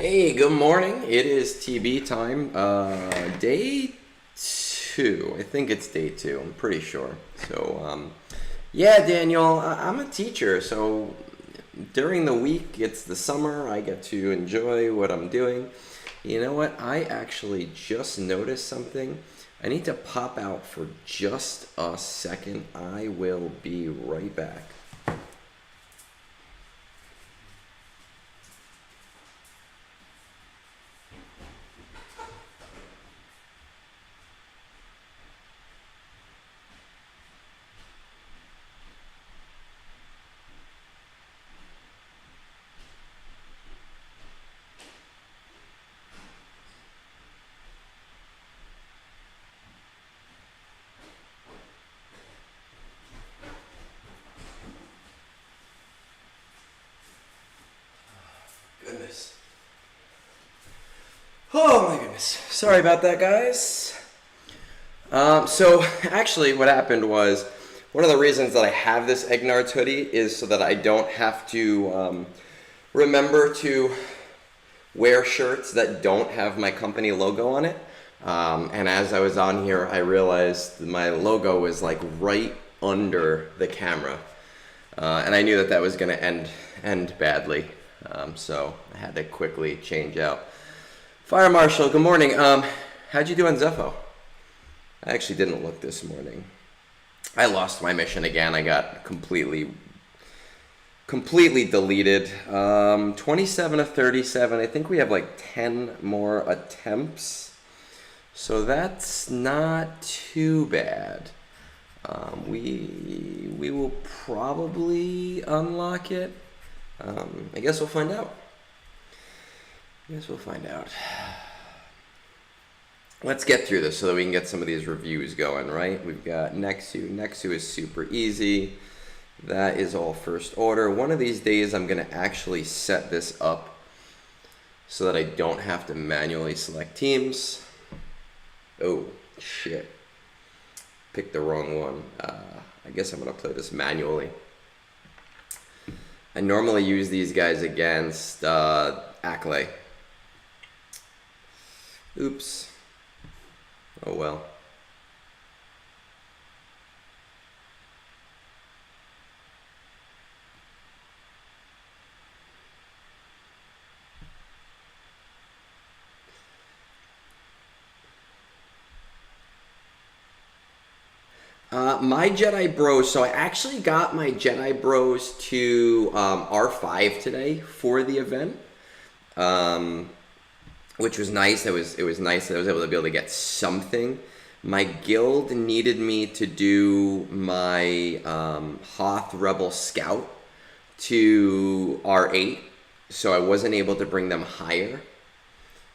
Hey, good morning. It is TB time. Day two. I think it's day two. I'm pretty sure. So, yeah, Daniel, I'm a teacher. So during the week, it's the summer. I get to enjoy what I'm doing. You know what? I actually just noticed something. I need to pop out for just a second. I will be right back. Goodness. Oh my goodness. Sorry about that, guys. So actually what happened was one of the reasons that I have this Egnards hoodie is so that I don't have to remember to wear shirts that don't have my company logo on it. And as I was on here, I realized my logo was like right under the camera. And I knew that that was going to end badly. So I had to quickly change out. Fire Marshal, good morning. How'd you do on Zepho? I actually didn't look this morning. I lost my mission again. I got completely deleted. 27 of 37. I think we have like 10 more attempts. So that's not too bad. We will probably unlock it. I guess we'll find out. Let's get through this so that we can get some of these reviews going, right? We've got Nexu. Nexu is super easy. That is all first order. One of these days I'm going to actually set this up so that I don't have to manually select teams. Oh, shit. Picked the wrong one. I guess I'm going to play this manually. I normally use these guys against Ackley. Oops. Oh well. My Jedi Bros, so I actually got my Jedi Bros to R5 today for the event, which was nice. It was nice that I was able to get something. My guild needed me to do my Hoth Rebel Scout to R8, so I wasn't able to bring them higher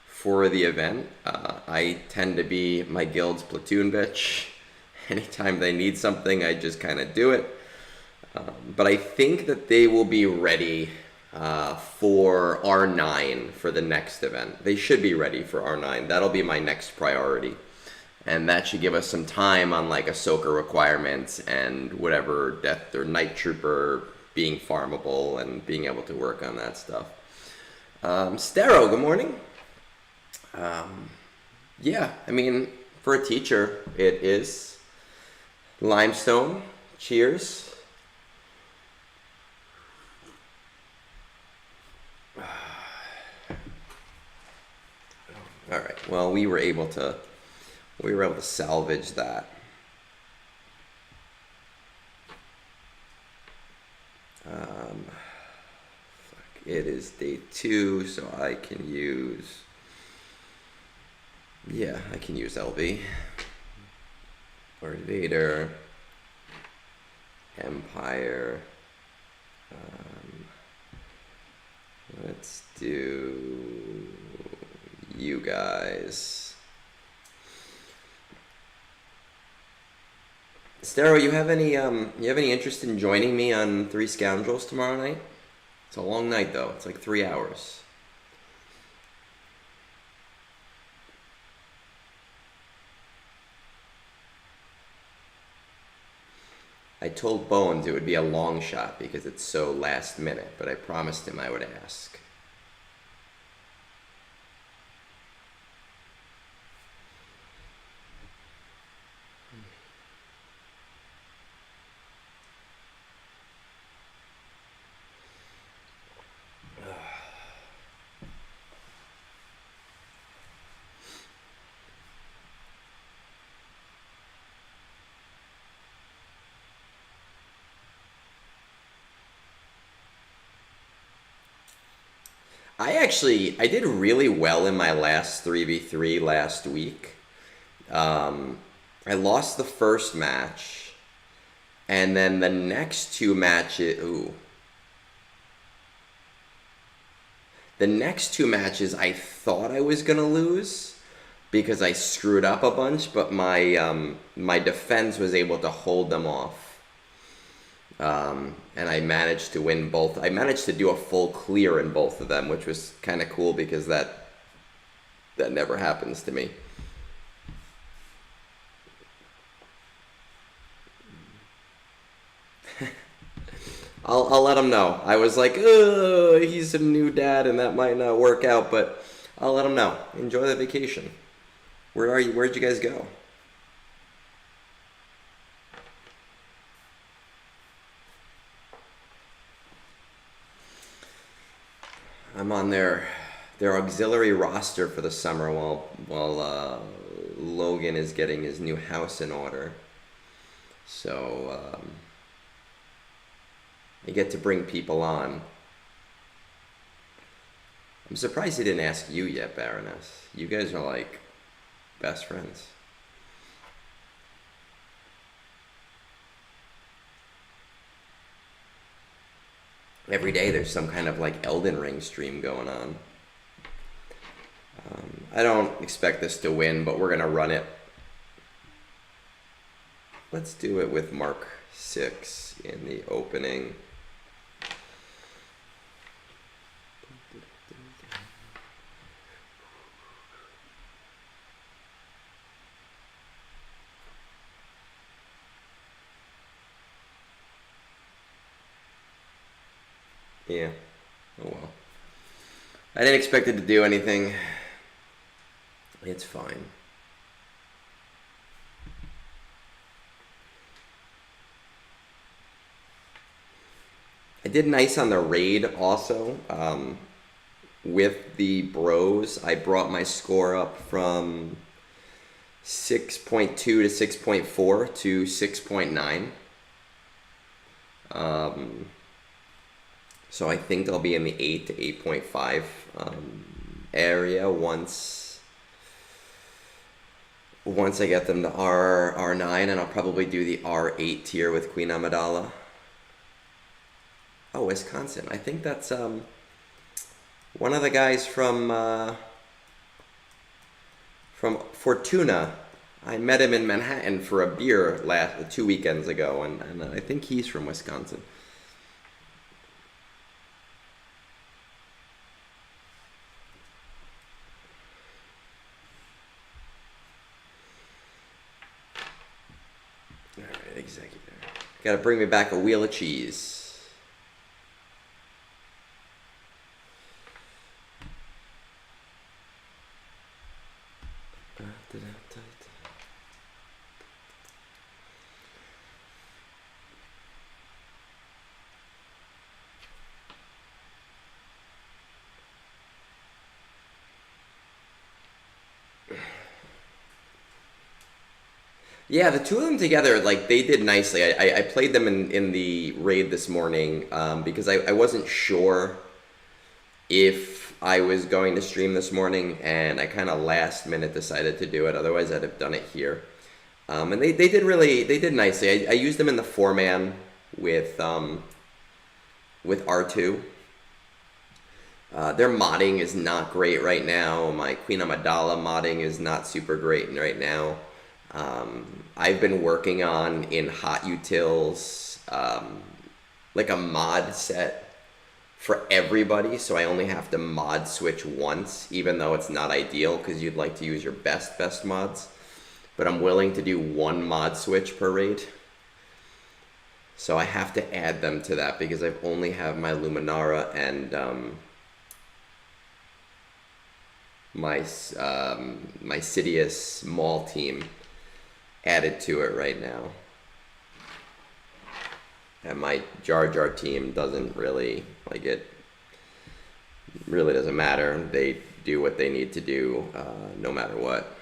for the event. I tend to be my guild's platoon bitch. Anytime they need something, I just kind of do it. But I think that they will be ready for R9 for the next event. They should be ready for R9. That'll be my next priority. And that should give us some time on like Ahsoka requirements and whatever Death or Night Trooper being farmable and being able to work on that stuff. Stero, good morning. Yeah, I mean, for a teacher, it is. Limestone, cheers. All right. Well, we were able to salvage that. It is day 2, so I can use. Yeah, I can use LB. Lord Vader, Empire. Let's do you guys. Stero, you have any interest in joining me on Three Scoundrels tomorrow night? It's a long night though. It's like 3 hours. I told Bones it would be a long shot because it's so last minute, but I promised him I would ask. I did really well in my last 3v3 last week. I lost the first match, and then the next two matches, the next two matches I thought I was gonna lose because I screwed up a bunch, but my defense was able to hold them off. And I managed to win both. I managed to do a full clear in both of them, which was kind of cool because that never happens to me. I'll let him know. I was like, oh, he's a new dad and that might not work out, but I'll let him know. Enjoy the vacation. Where are you? Where'd you guys go? I'm on their auxiliary roster for the summer while Logan is getting his new house in order. So I get to bring people on. I'm surprised he didn't ask you yet, Baroness. You guys are like best friends. Every day there's some kind of like Elden Ring stream going on. I don't expect this to win, but we're gonna run it. Let's do it with Mark 6 in the opening. Yeah. Oh well. I didn't expect it to do anything. It's fine. I did nice on the raid also. With the bros, I brought my score up from 6.2 to 6.4 to 6.9. So I think I'll be in the 8 to 8.5 area once I get them to R9, and I'll probably do the R8 tier with Queen Amidala. Oh, Wisconsin. I think that's one of the guys from Fortuna. I met him in Manhattan for a beer 2 weekends ago, and I think he's from Wisconsin. Alright, executor. Gotta bring me back a wheel of cheese. Yeah, the two of them together, like, they did nicely. I played them in the raid this morning because I wasn't sure if I was going to stream this morning, and I kind of last minute decided to do it. Otherwise, I'd have done it here. And they did nicely. I used them in the 4-man with R2. Their modding is not great right now. My Queen Amidala modding is not super great right now. I've been working on in Hot Utils like a mod set for everybody, so I only have to mod switch once, even though it's not ideal because you'd like to use your best mods. But I'm willing to do one mod switch per raid. So I have to add them to that because I only have my Luminara and my Sidious Maul team added to it right now. And my Jar Jar team doesn't really, like, it really doesn't matter. They do what they need to do no matter what.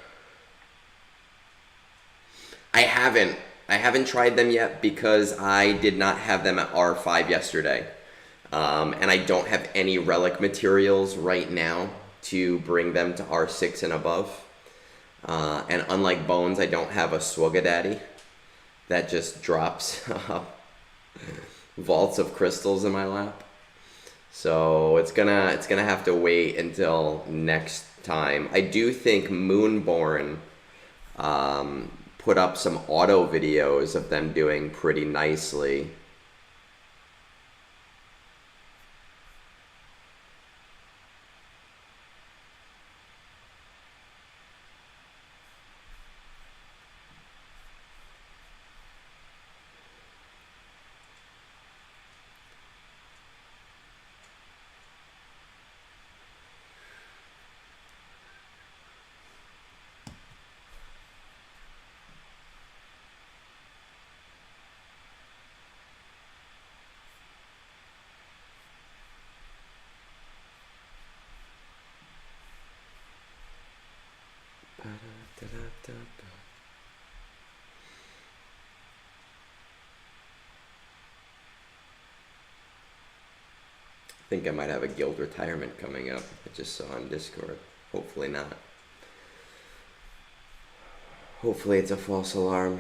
I haven't tried them yet because I did not have them at R5 yesterday. And I don't have any relic materials right now to bring them to R6 and above. And unlike Bones, I don't have a Swoogadaddy that just drops vaults of crystals in my lap. So it's gonna have to wait until next time. I do think Moonborn put up some auto videos of them doing pretty nicely. I think I might have a guild retirement coming up. I just saw on Discord. Hopefully not. Hopefully it's a false alarm.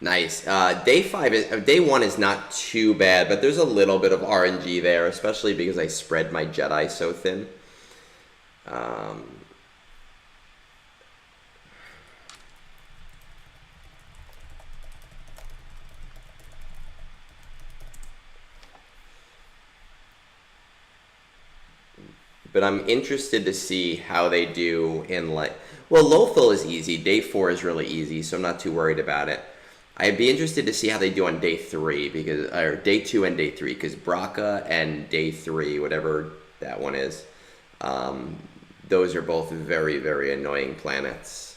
Nice. Day 1 is not too bad, but there's a little bit of RNG there, especially because I spread my Jedi so thin. But I'm interested to see how they do in well, Lothal is easy. Day 4 is really easy, so I'm not too worried about it. I'd be interested to see how they do on day 3, or day 2 and day 3, because Braca and day 3, whatever that one is, those are both very, very annoying planets.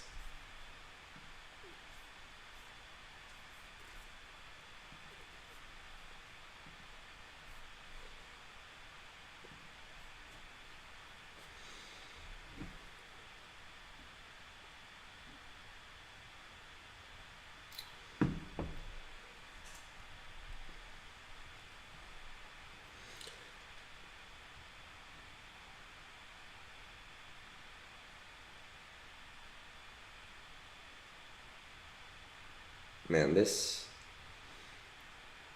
Man,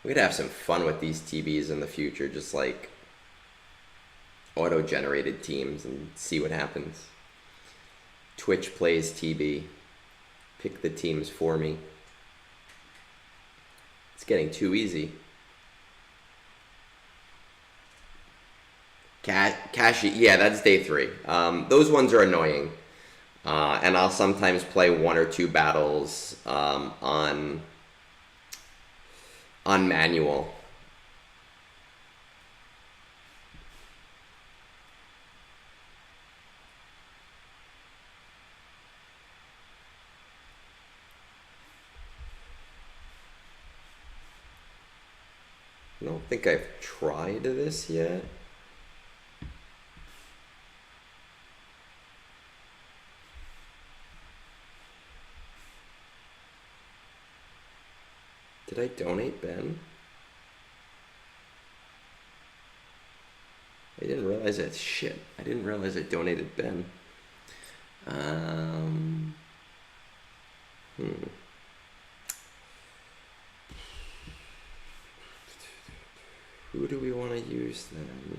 we'd have some fun with these TBs in the future, just like auto-generated teams and see what happens. Twitch plays TB. Pick the teams for me. It's getting too easy. Kashi, yeah, that's day 3. Those ones are annoying. And I'll sometimes play 1 or 2 battles on manual. I don't think I've tried this yet. Did I donate Ben? I didn't realize that. Shit. I didn't realize I donated Ben. Who do we want to use then?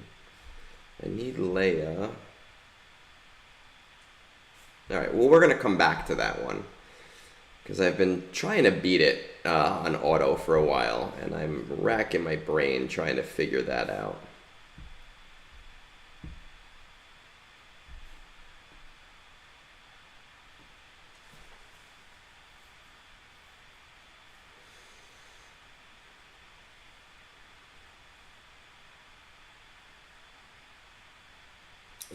I need Leia. Alright, well, we're going to come back to that one, because I've been trying to beat it on auto for a while, and I'm racking my brain trying to figure that out.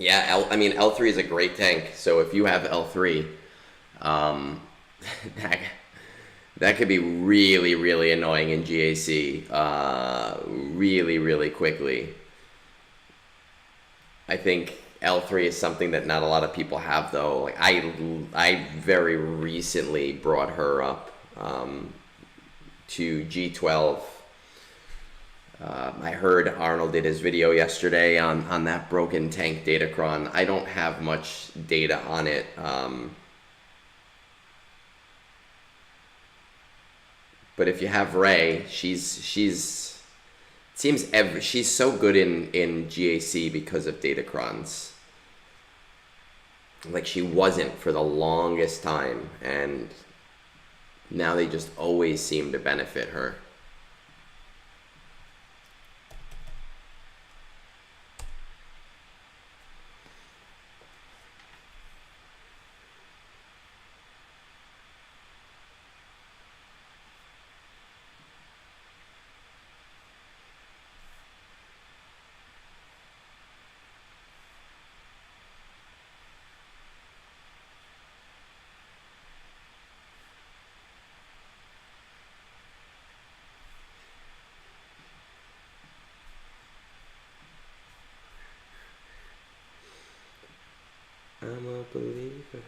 Yeah, I mean, L3 is a great tank, so if you have L3, that could be really, really annoying in GAC, really, really quickly. I think L3 is something that not a lot of people have, though. Like I very recently brought her up to G12. I heard Arnold did his video yesterday on that broken tank Datacron. I don't have much data on it. But if you have Ray, she's she's so good in GAC because of Datacrons. Like she wasn't for the longest time, and now they just always seem to benefit her. I'm a believer.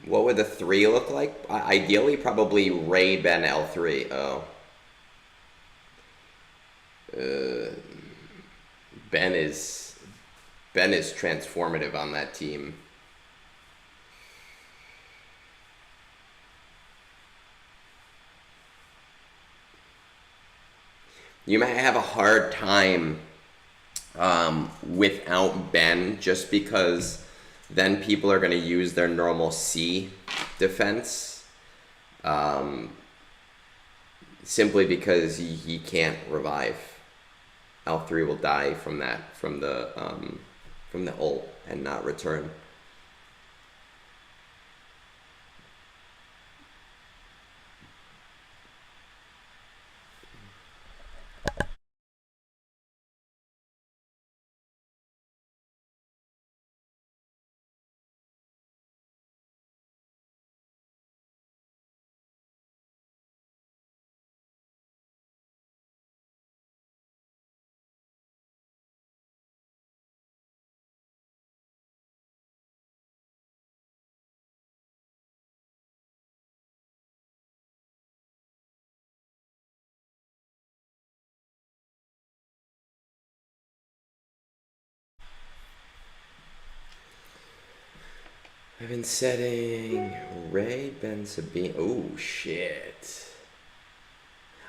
What would the 3 look like? Ideally, probably Ray, Ben, L3. Oh. Ben is transformative on that team. You might have a hard time without Ben, just because then people are going to use their normal C defense, simply because he can't revive. L3 will die from the ult and not return. I've been setting Ray, Ben, Sabine. Oh, shit.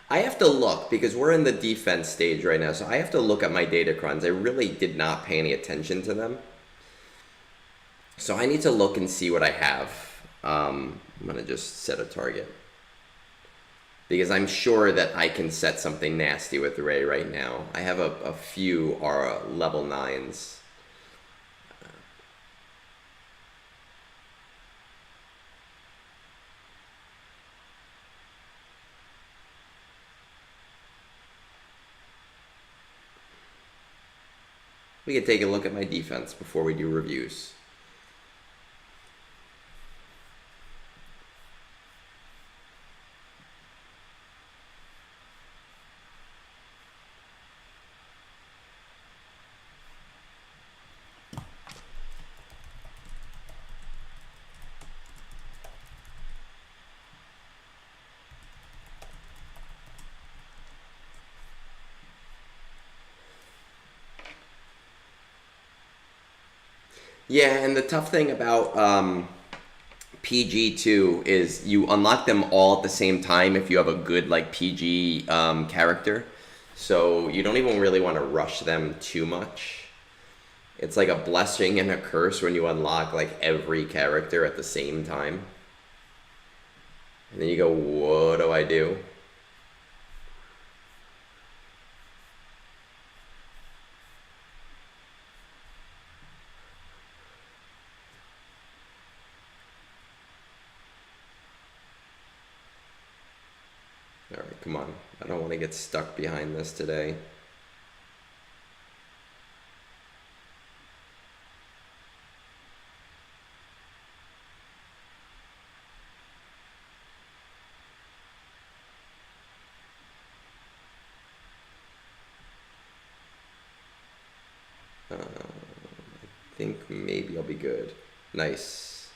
I have to look, because we're in the defense stage right now, so I have to look at my Datacrons. I really did not pay any attention to them. So I need to look and see what I have. I'm going to just set a target, because I'm sure that I can set something nasty with Ray right now. I have a few Aura level 9s. We can take a look at my defense before we do reviews. Yeah, and the tough thing about PG2 is you unlock them all at the same time if you have a good like PG character. So you don't even really want to rush them too much. It's like a blessing and a curse when you unlock like every character at the same time. And then you go, what do I do? Alright, come on. I don't want to get stuck behind this today. I think maybe I'll be good. Nice.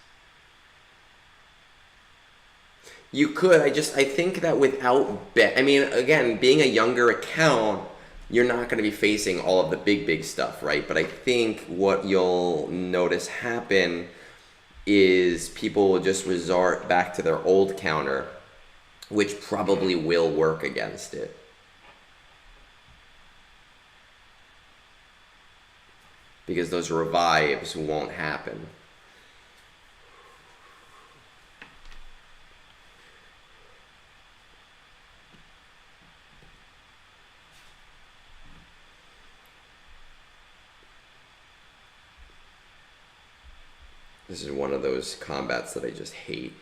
You could. I think that without I mean, again, being a younger account, you're not going to be facing all of the big stuff, right? But I think what you'll notice happen is people will just resort back to their old counter, which probably will work against it. Because those revives won't happen. This is one of those combats that I just hate.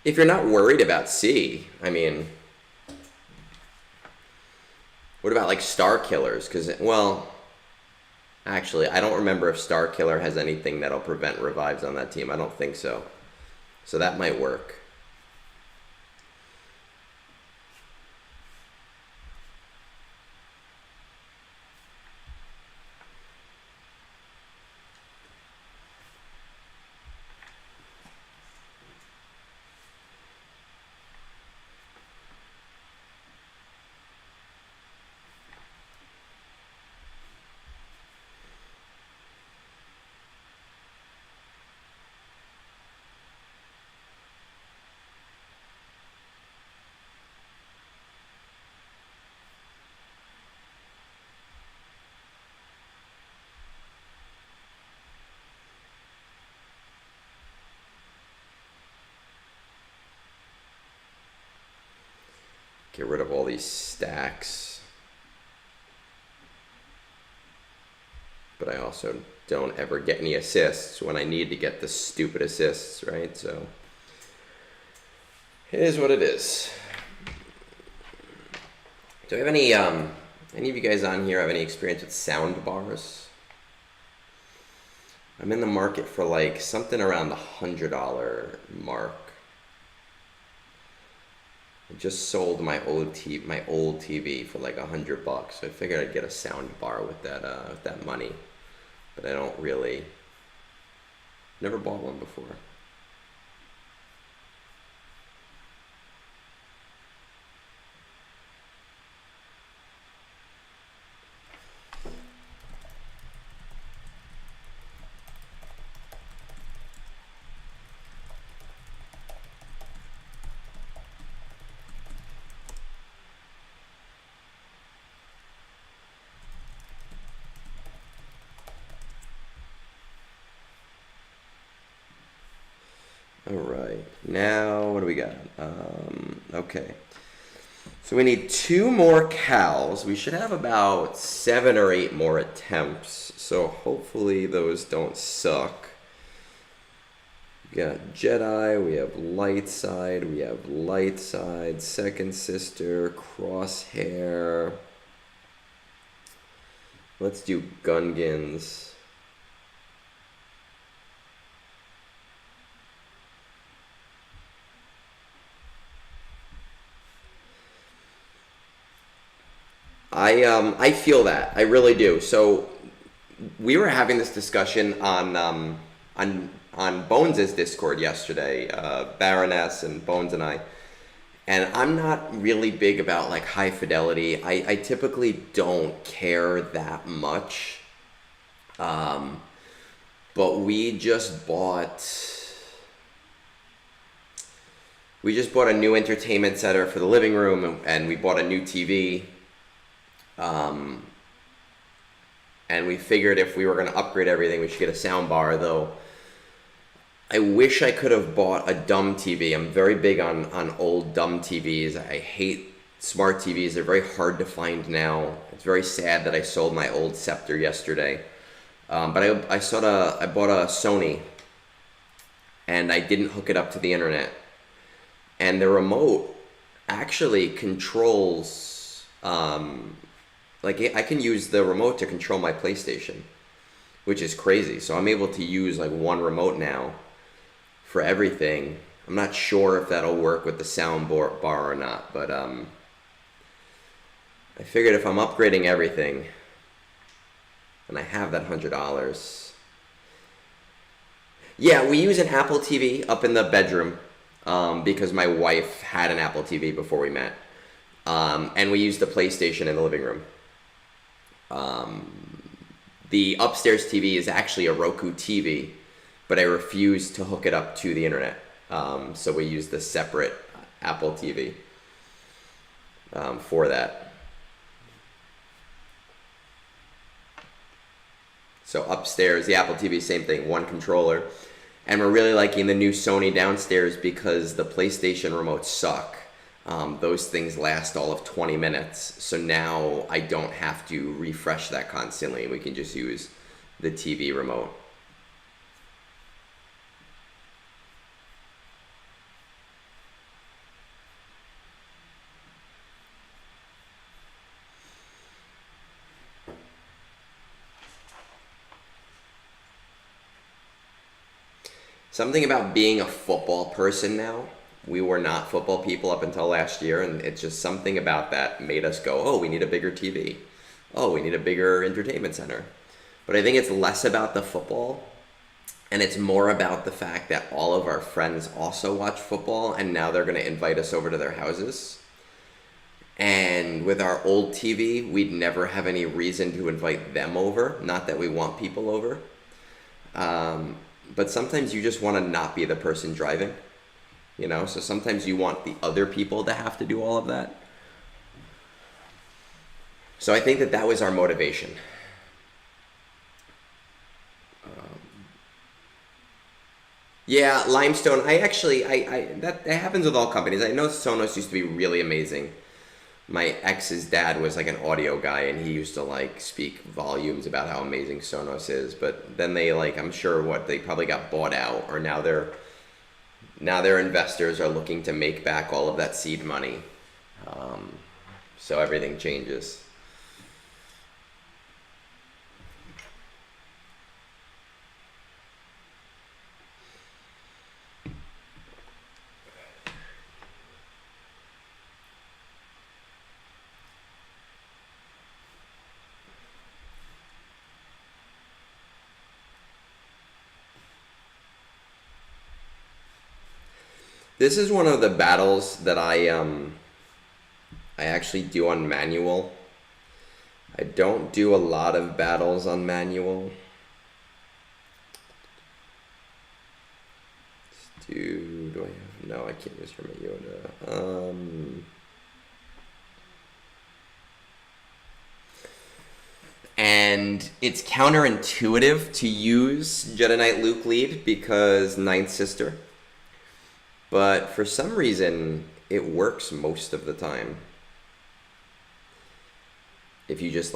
If you're not worried about C, I mean, what about like Star Killers? Because, well, actually, I don't remember if Star Killer has anything that'll prevent revives on that team. I don't think so. So that might work. Get rid of all these stacks. But I also don't ever get any assists when I need to get the stupid assists, right? So it is what it is. Do I have any of you guys on here have any experience with sound bars? I'm in the market for like something around the $100 mark. I just sold my old TV for like $100, so I figured I'd get a sound bar with that money, but I don't really. Never bought one before. All right, now what do we got? Okay, so we need 2 more cows. We should have about 7 or 8 more attempts, so hopefully those don't suck. We got Jedi, we have light side, second sister, crosshair. Let's do Gungans. I feel that. I really do. So we were having this discussion on Bones' Discord yesterday, Baroness and Bones and I. And I'm not really big about like high fidelity. I typically don't care that much. But we just bought a new entertainment center for the living room, and we bought a new TV. And we figured if we were going to upgrade everything, we should get a sound bar, though I wish I could have bought a dumb TV. I'm very big on old dumb TVs. I hate smart TVs. They're very hard to find now. It's very sad that I sold my old Scepter yesterday. But I bought a Sony, and I didn't hook it up to the internet. And the remote actually controls... like I can use the remote to control my PlayStation, which is crazy. So I'm able to use like one remote now for everything. I'm not sure if that'll work with the sound bar or not, but I figured if I'm upgrading everything, and I have that $100. Yeah, we use an Apple TV up in the bedroom because my wife had an Apple TV before we met. And we use the PlayStation in the living room. The upstairs TV is actually a Roku TV, but I refuse to hook it up to the internet. So we use the separate Apple TV for that. So upstairs, the Apple TV, same thing, one controller. And we're really liking the new Sony downstairs because the PlayStation remotes suck. Those things last all of 20 minutes. So now I don't have to refresh that constantly. We can just use the TV remote. Something about being a football person now. We were not football people up until last year, and it's just something about that made us go, oh, we need a bigger TV. Oh, we need a bigger entertainment center. But I think it's less about the football, and it's more about the fact that all of our friends also watch football, and now they're going to invite us over to their houses. And with our old TV, we'd never have any reason to invite them over. Not that we want people over. But sometimes you just want to not be the person driving, you know? So sometimes you want the other people to have to do all of that. So I think that was our motivation. Yeah, Limestone. That happens with all companies. I know Sonos used to be really amazing. My ex's dad was like an audio guy, and he used to like speak volumes about how amazing Sonos is. But then they I'm sure they probably got bought out, or now their investors are looking to make back all of that seed money. So everything changes. This is one of the battles that I actually do on manual. I don't do a lot of battles on manual. Do I have? No, I can't use my Yoda. And it's counterintuitive to use Jedi Knight Luke lead because Ninth Sister. But for some reason, it works most of the time. If you just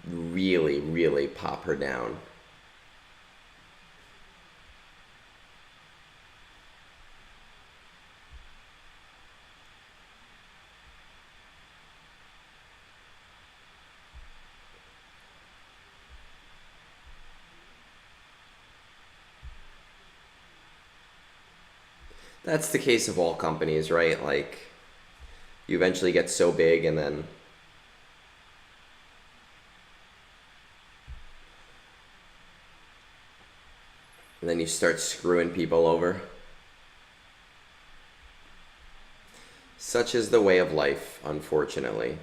really, really pop her down. That's the case of all companies, right? You eventually get so big and then you start screwing people over. Such is the way of life, unfortunately.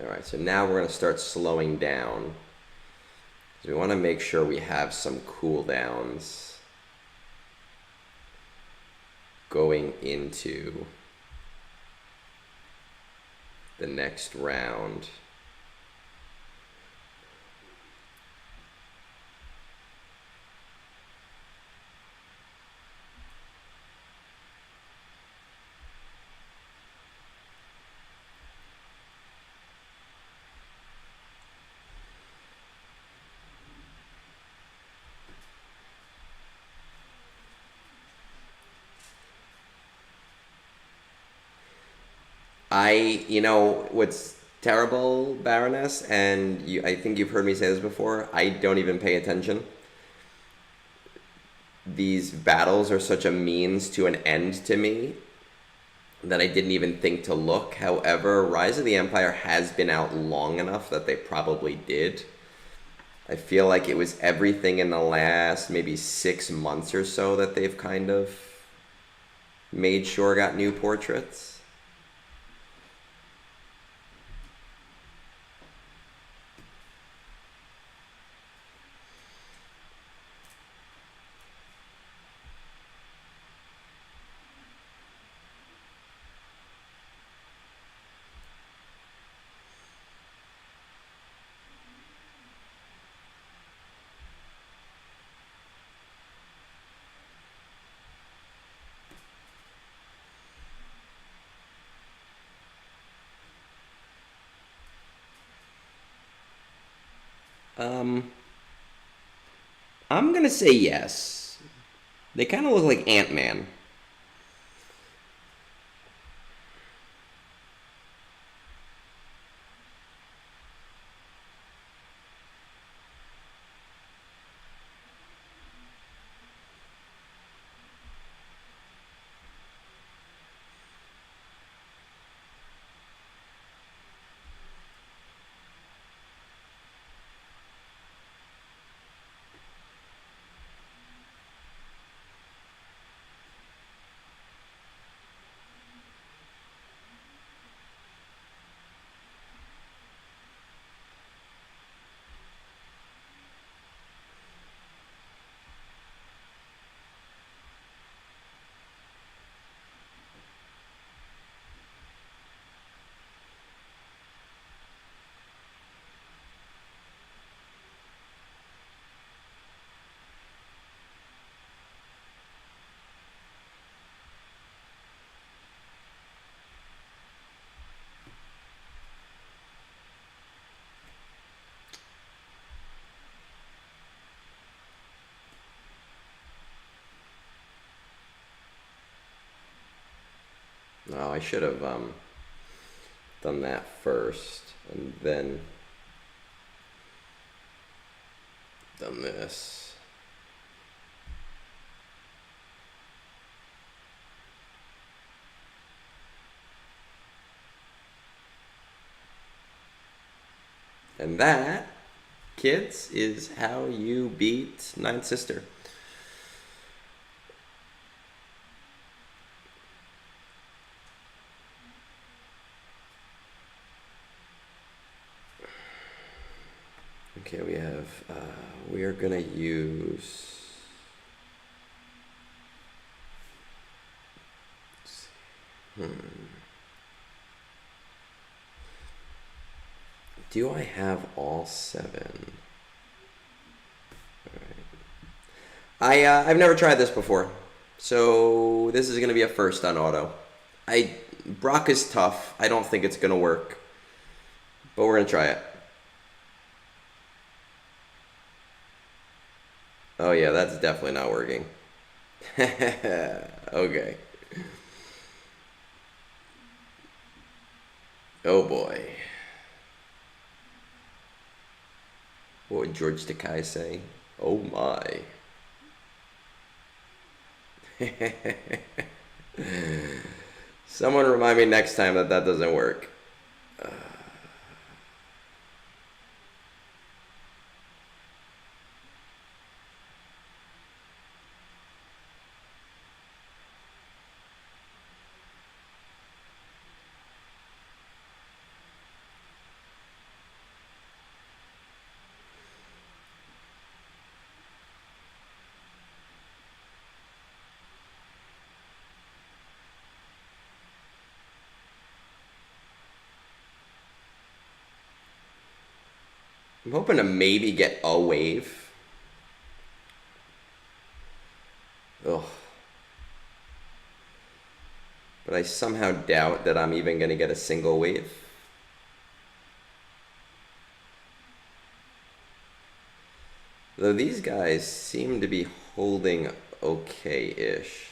Alright, so now we're going to start slowing down. So we want to make sure we have some cooldowns going into the next round. You know, what's terrible, Baroness, and I think you've heard me say this before, I don't even pay attention. These battles are such a means to an end to me that I didn't even think to look. However, Rise of the Empire has been out long enough that they probably did. I feel like it was everything in the last maybe 6 months or so that they've kind of made sure got new portraits. Um, I'm gonna say yes. They kind of look like Ant-Man. No, I should have done that first and then done this. And that, kids, is how you beat Ninth Sister. Okay, we have, we are gonna use, do I have all 7? I've never tried this before, so this is gonna be a first on auto. Brock is tough. I don't think it's gonna work, but we're gonna try it. Oh yeah, that's definitely not working. Okay. Oh boy. What would George Takei say? Oh my. Someone remind me next time that that doesn't work. I'm hoping to maybe get a wave. Ugh. But I somehow doubt that I'm even going to get a single wave. Though these guys seem to be holding okay-ish.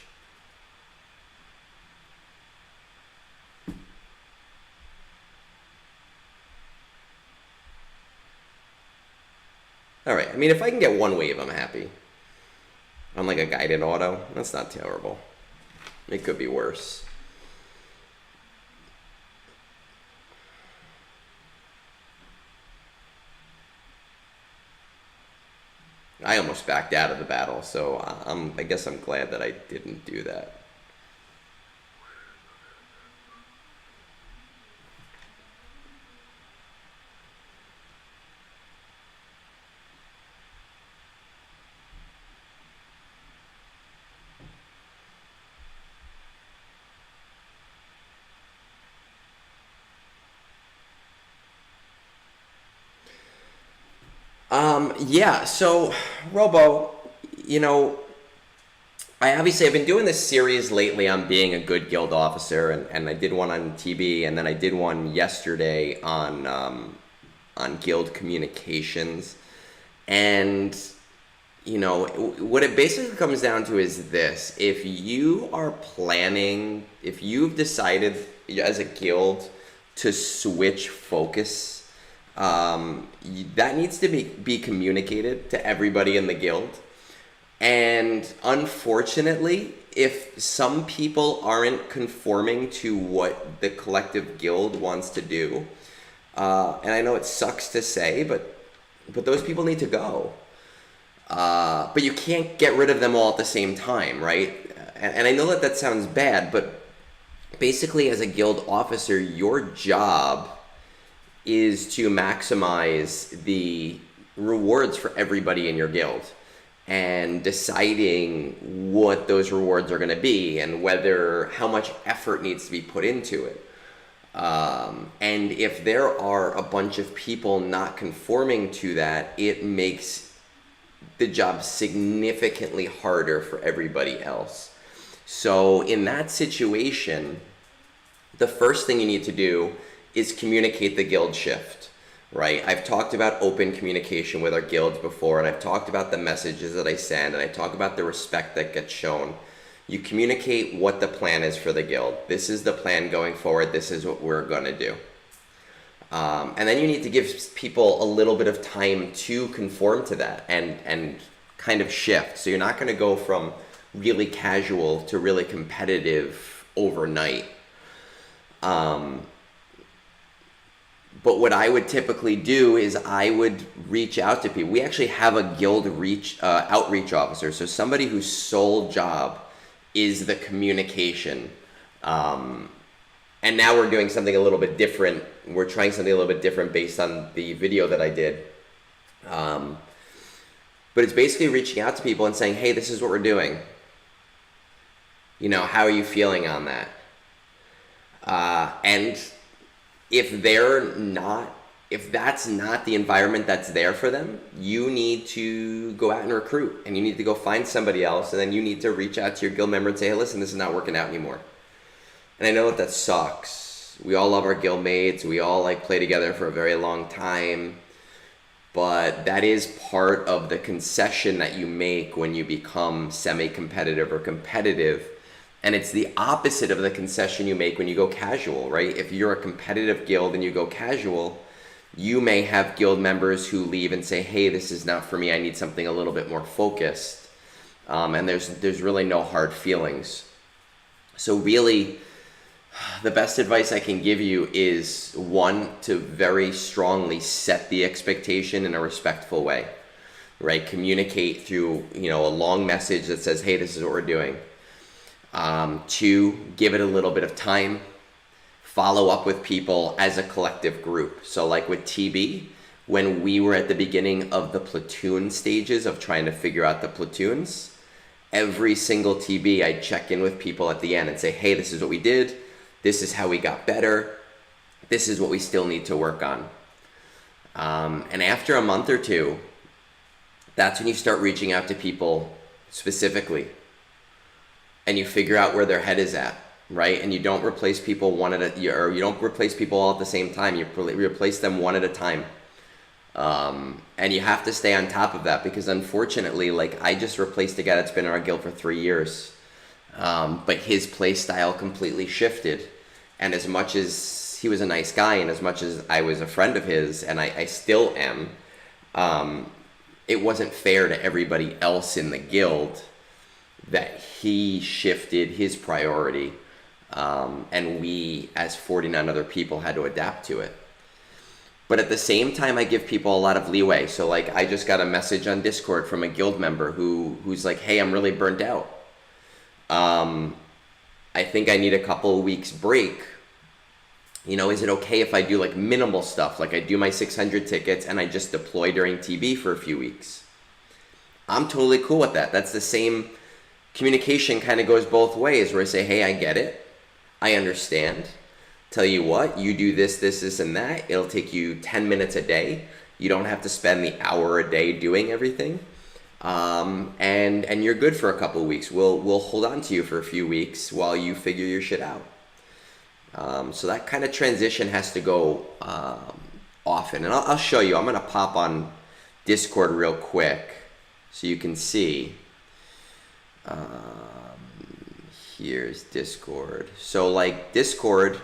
All right. I mean, if I can get one wave, I'm happy. On like a guided auto, that's not terrible. It could be worse. I almost backed out of the battle, so I guess I'm glad that I didn't do that. Yeah, so Robo, you know, I've been doing this series lately on being a good guild officer, and I did one on TB, and then I did one yesterday on guild communications, and you know what it basically comes down to is this: if you are planning, if you've decided as a guild to switch focus, that needs to be communicated to everybody in the guild. And unfortunately, if some people aren't conforming to what the collective guild wants to do, and I know it sucks to say, but those people need to go. But you can't get rid of them all at the same time, right? And I know that sounds bad, but basically as a guild officer, your job is to maximize the rewards for everybody in your guild, and deciding what those rewards are going to be and how much effort needs to be put into it. And if there are a bunch of people not conforming to that, it makes the job significantly harder for everybody else. So in that situation, the first thing you need to do is communicate the guild shift, right? I've talked about open communication with our guilds before, and I've talked about the messages that I send, and I talk about the respect that gets shown. You communicate what the plan is for the guild. This is the plan going forward. This is what we're going to do. And then you need to give people a little bit of time to conform to that and kind of shift. So you're not going to go from really casual to really competitive overnight. But what I would typically do is I would reach out to people. We actually have a guild outreach officer, so somebody whose sole job is the communication. And now we're doing something a little bit different. We're trying something a little bit different based on the video that I did. But it's basically reaching out to people and saying, hey, this is what we're doing. You know, how are you feeling on that? And if that's not the environment that's there for them, you need to go out and recruit, and you need to go find somebody else, and then you need to reach out to your guild member and say, hey, listen, this is not working out anymore. And I know that sucks. We all love our guild mates. We all play together for a very long time. But that is part of the concession that you make when you become semi-competitive or competitive. And it's the opposite of the concession you make when you go casual, right? If you're a competitive guild and you go casual, you may have guild members who leave and say, hey, this is not for me. I need something a little bit more focused. And there's really no hard feelings. So really, the best advice I can give you is, one, to very strongly set the expectation in a respectful way, right? Communicate through, a long message that says, hey, this is what we're doing. Two, give it a little bit of time. Follow up with people as a collective group. So like with TB, when we were at the beginning of the platoon stages of trying to figure out the platoons, every single TB I'd check in with people at the end and say, hey, this is what we did. This is how we got better. This is what we still need to work on. And after a month or two, that's when you start reaching out to people specifically. And you figure out where their head is at, right? And you don't replace people you don't replace people all at the same time. You replace them one at a time. And you have to stay on top of that, because unfortunately, I just replaced a guy that's been in our guild for 3 years. But his play style completely shifted. And as much as he was a nice guy, and as much as I was a friend of his, and I still am, it wasn't fair to everybody else in the guild that he shifted his priority, and we as 49 other people had to adapt to it. But at the same time, I give people a lot of leeway. So like, I just got a message on Discord from a guild member who's like, hey, I'm really burnt out. I think I need a couple of weeks break. You know, is it okay if I do like minimal stuff? Like I do my 600 tickets and I just deploy during TB for a few weeks. I'm totally cool with that. That's the same communication, kind of goes both ways, where I say, hey, I get it. I understand. Tell you what, you do this, and that. It'll take you 10 minutes a day. You don't have to spend the hour a day doing everything. And you're good for a couple of weeks. We'll hold on to you for a few weeks while you figure your shit out. So that kind of transition has to go often. And I'll show you. I'm going to pop on Discord real quick so you can see. Here's Discord. So like Discord,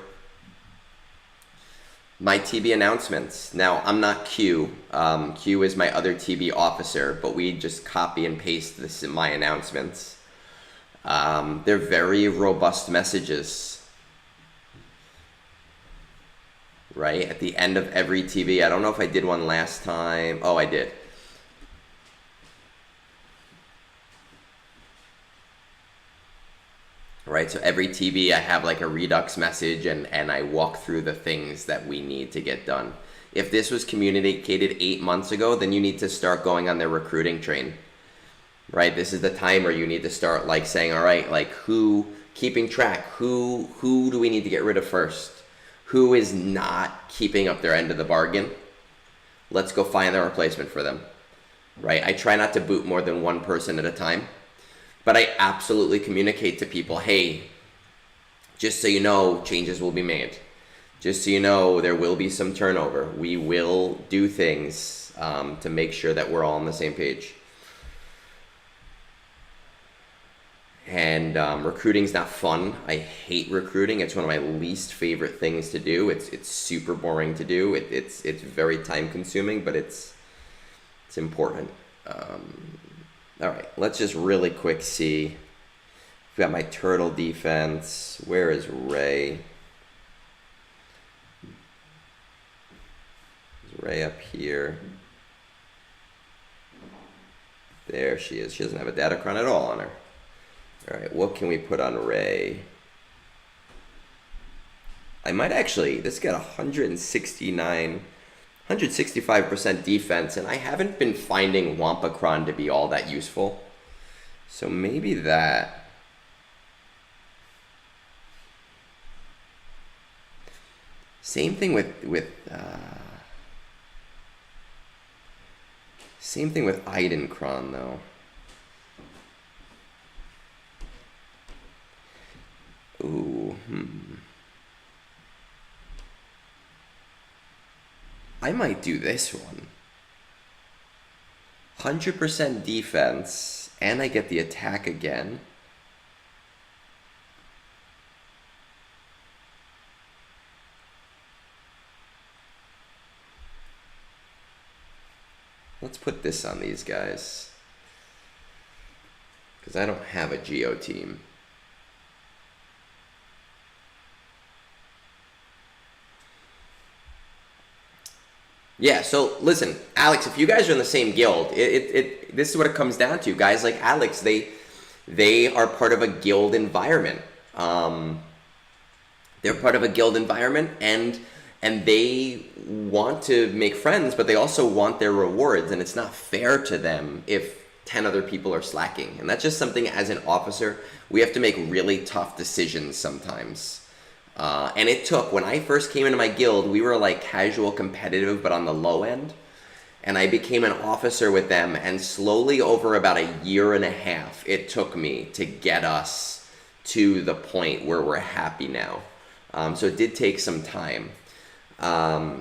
my TB announcements. Now, I'm not Q. Q is my other TB officer, but we just copy and paste this in my announcements. They're very robust messages, right? At the end of every TB. I don't know if I did one last time. Oh, I did. Right, so every TB I have like a redux message and I walk through the things that we need to get done. If this was communicated 8 months ago, then you need to start going on their recruiting train. Right, this is the time where you need to start like saying, all right, like keeping track, who do we need to get rid of first? Who is not keeping up their end of the bargain? Let's go find the replacement for them. Right, I try not to boot more than one person at a time. But I absolutely communicate to people, hey, just so you know, changes will be made. Just so you know, there will be some turnover. We will do things to make sure that we're all on the same page. And recruiting's not fun. I hate recruiting. It's one of my least favorite things to do. It's super boring to do. It's very time consuming, but it's important. All right, let's just really quick see. I've got my turtle defense. Where is Ray? Is Ray up here? There she is. She doesn't have a Datacron at all on her. All right, what can we put on Ray? I might actually, this got 165% defense, and I haven't been finding Wampacron to be all that useful. So maybe that. Same thing with Eidenkron though. Ooh, I might do this one. 100% defense, and I get the attack again. Let's put this on these guys, because I don't have a Geo team. Yeah, so listen, Alex, if you guys are in the same guild, this is what it comes down to. Guys like Alex, they are part of a guild environment. They're part of a guild environment, and they want to make friends, but they also want their rewards, and it's not fair to them if 10 other people are slacking. And that's just something, as an officer, we have to make really tough decisions sometimes. And it took, when I first came into my guild, we were like casual competitive, but on the low end. And I became an officer with them, and slowly over about a year and a half, it took me to get us to the point where we're happy now. So it did take some time.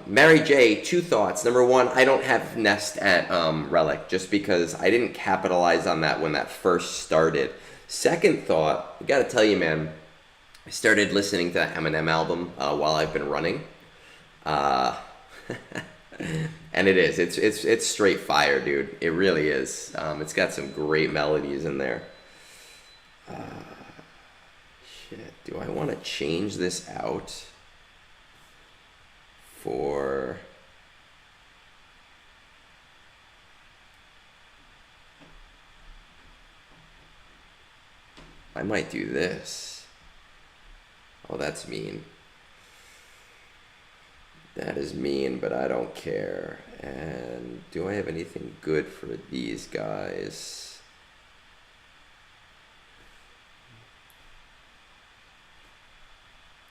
Mary J, 2 thoughts. Number 1, I don't have Nest at Relic, just because I didn't capitalize on that when that first started. Second thought, I gotta tell you, man, I started listening to that Eminem album while I've been running. And And it is. It's straight fire, dude. It really is. It's got some great melodies in there. Shit. Do I want to change this out for... I might do this. Oh, that's mean. That is mean, but I don't care. And do I have anything good for these guys?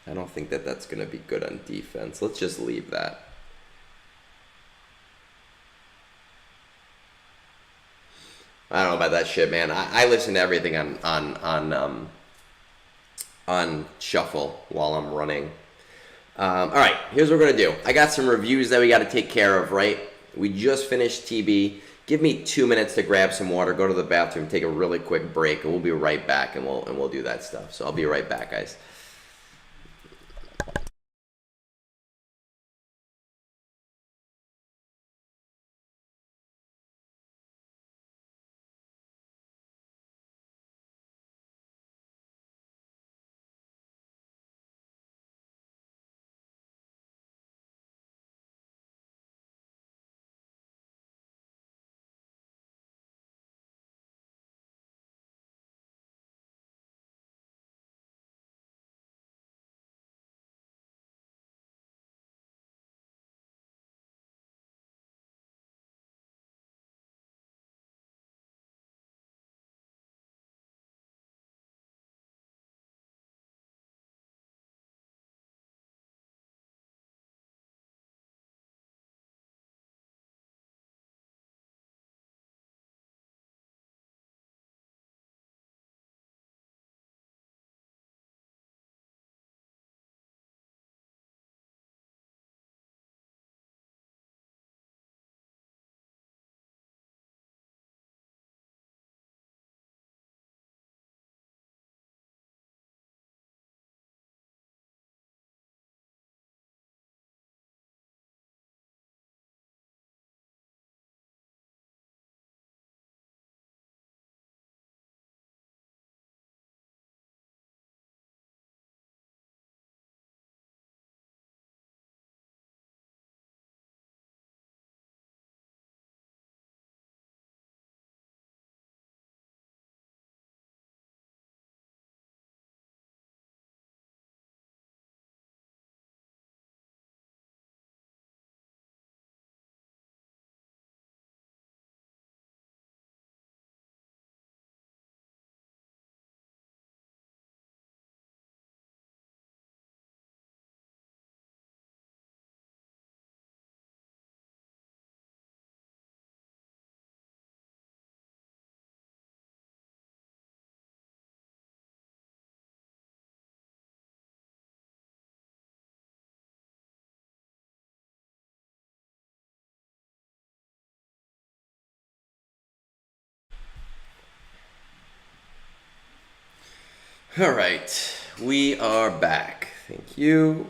I don't think that that's going to be good on defense. Let's just leave that. I don't know about that shit, man. I listen to everything on shuffle while I'm running. All right, here's what we're gonna do. I got some reviews that we got to take care of, right? We just finished TB. Give me 2 minutes to grab some water, go to the bathroom, take a really quick break, and we'll be right back, and we'll do that stuff. So I'll be right back, guys. All right, we are back. Thank you.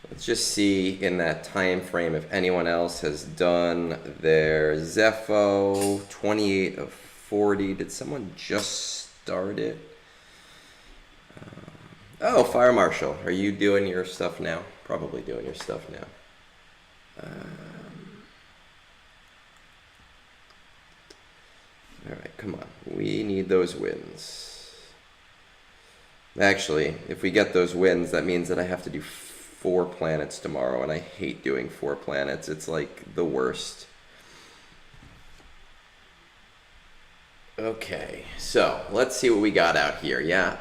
Let's just see in that time frame if anyone else has done their Zepho 28 of 40. Did someone just start it? Oh, Fire Marshal, are you doing your stuff now? Probably doing your stuff now. All right, come on. We need those wins. Actually, if we get those wins, that means that I have to do 4 planets tomorrow, and I hate doing 4 planets. It's like the worst. Okay, so let's see what we got out here. Yeah,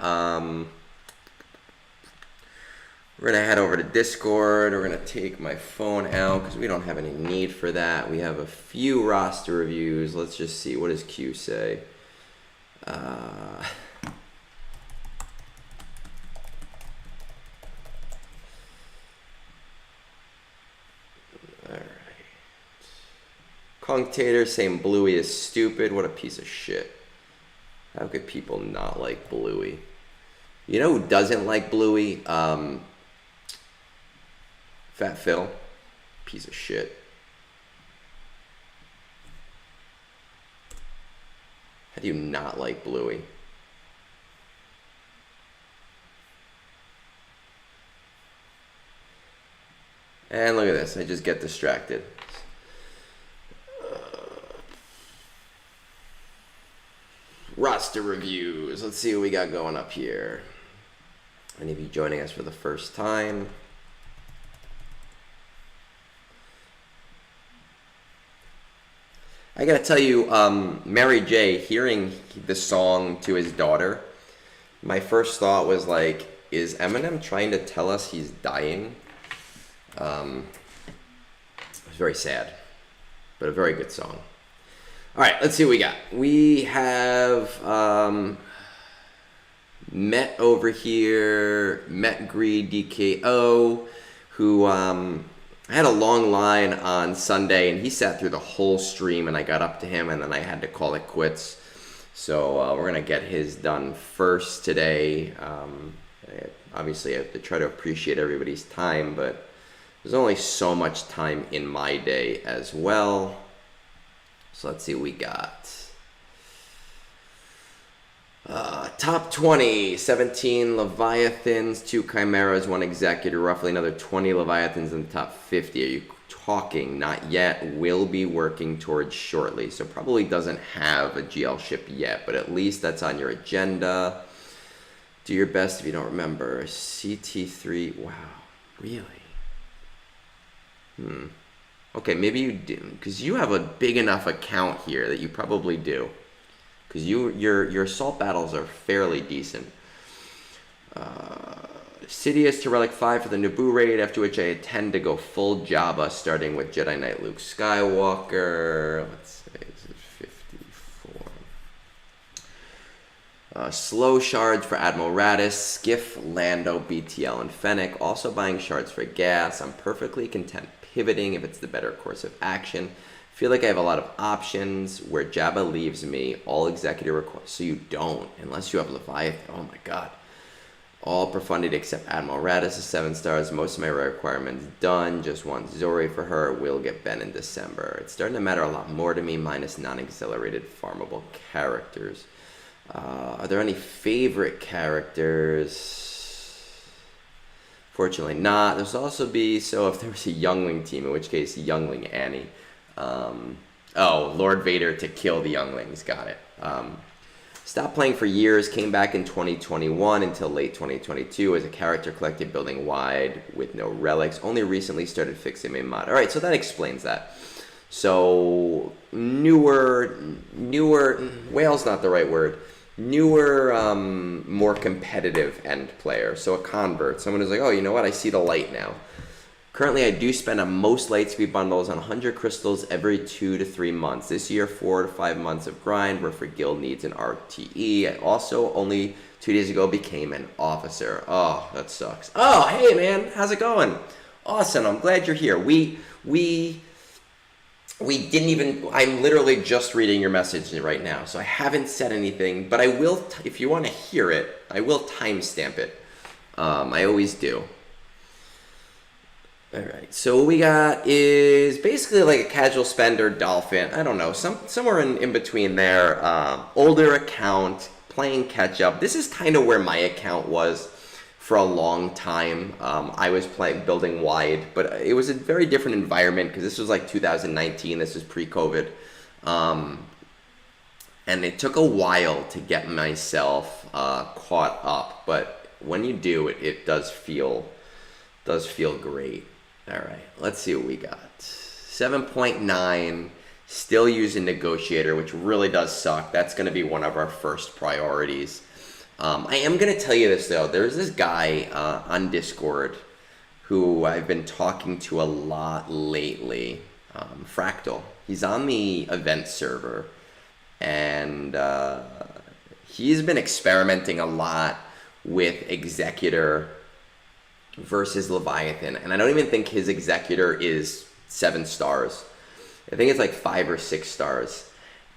we're gonna head over to Discord. We're gonna take my phone out because we don't have any need for that. We have a few roster reviews. Let's just see, what does Q say? Conctator saying Bluey is stupid. What a piece of shit. How could people not like Bluey? You know who doesn't like Bluey? Fat Phil. piece of shit. How do you not like Bluey? And look at this, I just get distracted. Roster reviews. Let's see what we got going up here. Any of you joining us for the first time? I gotta tell you, Mary J, hearing the song to his daughter, my first thought was like, is Eminem trying to tell us he's dying? It was very sad, but a very good song. All right, let's see what we got. We have Met over here, Metgredko, who had a long line on Sunday, and he sat through the whole stream, and I got up to him, and then I had to call it quits. So we're going to get his done first today. Obviously, I have to try to appreciate everybody's time, but there's only so much time in my day as well. So let's see what we got. Top 20, 17 Leviathans, 2 Chimeras, 1 Executor, roughly another 20 Leviathans in the top 50. Are you talking? Not yet. Will be working towards shortly. So probably doesn't have a GL ship yet, but at least that's on your agenda. Do your best if you don't remember. CT3, wow, really? Okay, maybe you do, because you have a big enough account here that you probably do. Because your assault battles are fairly decent. Sidious to Relic 5 for the Naboo raid, after which I intend to go full Jabba, starting with Jedi Knight Luke Skywalker. Let's say this is 54. Slow shards for Admiral Raddus, Skiff, Lando, BTL, and Fennec. Also buying shards for gas. I'm perfectly content pivoting if it's the better course of action. Feel like I have a lot of options. Where Jabba leaves me, all executive requests. So you don't, unless you have Leviathan. Oh my god. All profundity except Admiral Raddus is 7 stars. Most of my requirements done. Just want Zori for her. Will get Ben in December. It's starting to matter a lot more to me, minus non-accelerated farmable characters. Are there any favorite characters? Fortunately not. There's also be, so if there was a youngling team, in which case youngling Annie. Oh, Lord Vader to kill the younglings. Got it. Stopped playing for years. Came back in 2021 until late 2022 as a character collected building wide with no relics. Only recently started fixing my mod. All right, so that explains that. So newer, whale's not the right word. Newer, more competitive end player. So a convert. Someone who's like, oh, you know what? I see the light now. Currently, I do spend on most Lightspeed bundles on 100 crystals every 2 to 3 months. This year, 4 to 5 months of grind were for guild needs and RTE. I also, only 2 days ago, became an officer. Oh, that sucks. Oh, hey, man. How's it going? Awesome. I'm glad you're here. We didn't even, I'm literally just reading your message right now, so I haven't said anything, but I will, if you want to hear it, I will timestamp it. I always do. All right, so what we got is basically like a casual spender dolphin. I don't know, somewhere in between there. Older account, playing catch up. This is kind of where my account was for a long time. I was building wide, but it was a very different environment because this was like 2019. This was pre-COVID, and it took a while to get myself caught up. But when you do, it does feel great. All right, let's see what we got. 7.9, still using Negotiator, which really does suck. That's going to be one of our first priorities. I am going to tell you this, though. There's this guy on Discord who I've been talking to a lot lately, Fractal. He's on the event server, and he's been experimenting a lot with Executor versus Leviathan, and I don't even think his Executor is 7 stars. I think it's like 5 or 6 stars.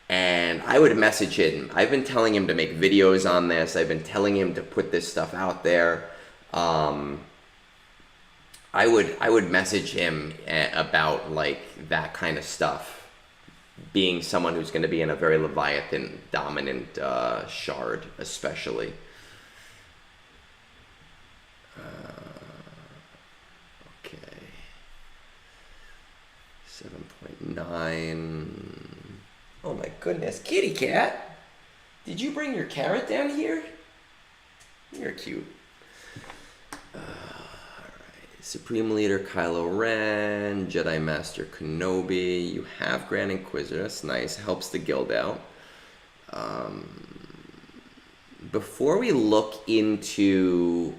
And I would message him. I've been telling him to make videos on this. I've been telling him to put this stuff out there. I I would message him about like that kind of stuff, being someone who's going to be in a very Leviathan dominant shard, especially. Okay, 7.9. Oh my goodness, kitty cat! Did you bring your carrot down here? You're cute. Supreme Leader Kylo Ren, Jedi Master Kenobi. You have Grand Inquisitor. That's nice. Helps the guild out. Before we look into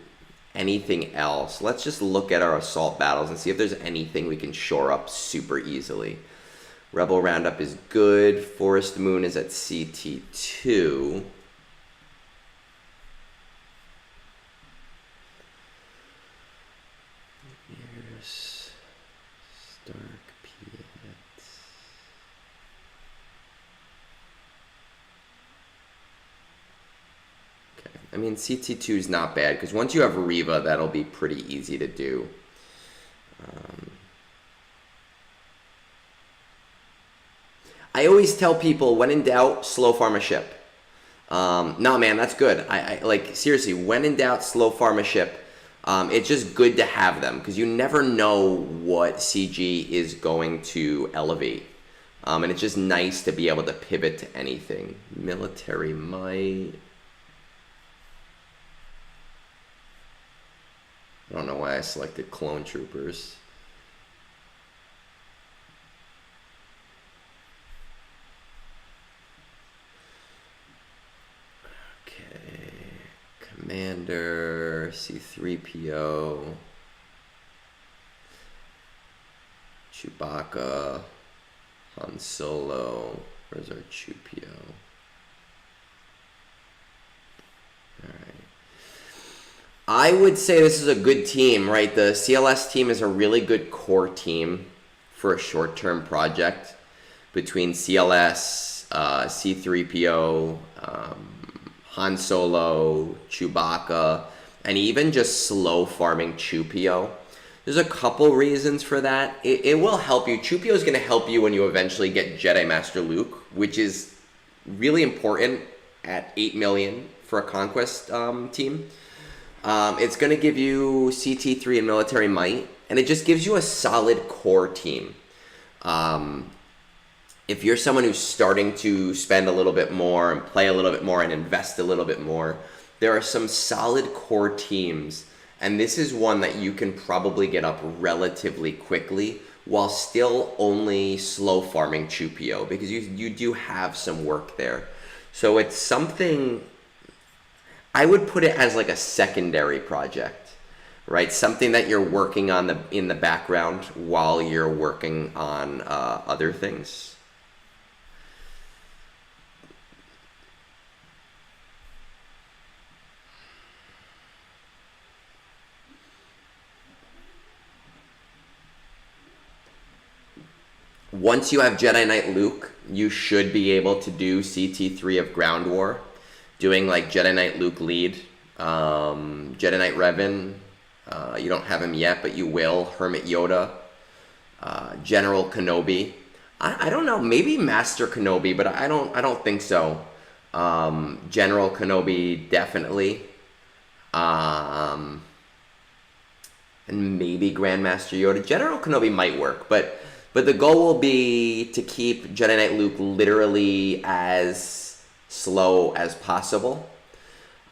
anything else, let's just look at our assault battles and see if there's anything we can shore up super easily. Rebel Roundup is good. Forest Moon is at CT2. I mean, CT2 is not bad, because once you have Reva, that'll be pretty easy to do. I always tell people, when in doubt, slow farm a ship. No, man, that's good. I like, seriously, when in doubt, slow farm a ship. It's just good to have them, because you never know what CG is going to elevate. And it's just nice to be able to pivot to anything. Military might... I don't know why I selected clone troopers. Okay, Commander, C-3PO, Chewbacca, Han Solo. Where's our Chew-PO? All right. I would say this is a good team, right? The CLS team is a really good core team for a short-term project between CLS, C-3PO, Han Solo, Chewbacca, and even just slow farming Chew-PO. There's a couple reasons for that. It will help you. Chew-PO is going to help you when you eventually get Jedi Master Luke, which is really important at 8 million for a Conquest team. It's going to give you CT3 and military might, and it just gives you a solid core team. If you're someone who's starting to spend a little bit more and play a little bit more and invest a little bit more, there are some solid core teams, and this is one that you can probably get up relatively quickly while still only slow farming Chew-PO, because you do have some work there. So it's something... I would put it as like a secondary project, right? Something that you're working on in the background while you're working on other things. Once you have Jedi Knight Luke, you should be able to do CT3 of Ground War. Doing like Jedi Knight Luke lead, Jedi Knight Revan, you don't have him yet, but you will. Hermit Yoda, General Kenobi. I don't know, maybe Master Kenobi, but I don't think so. General Kenobi definitely, and maybe Grandmaster Yoda. General Kenobi might work, but the goal will be to keep Jedi Knight Luke literally as slow as possible,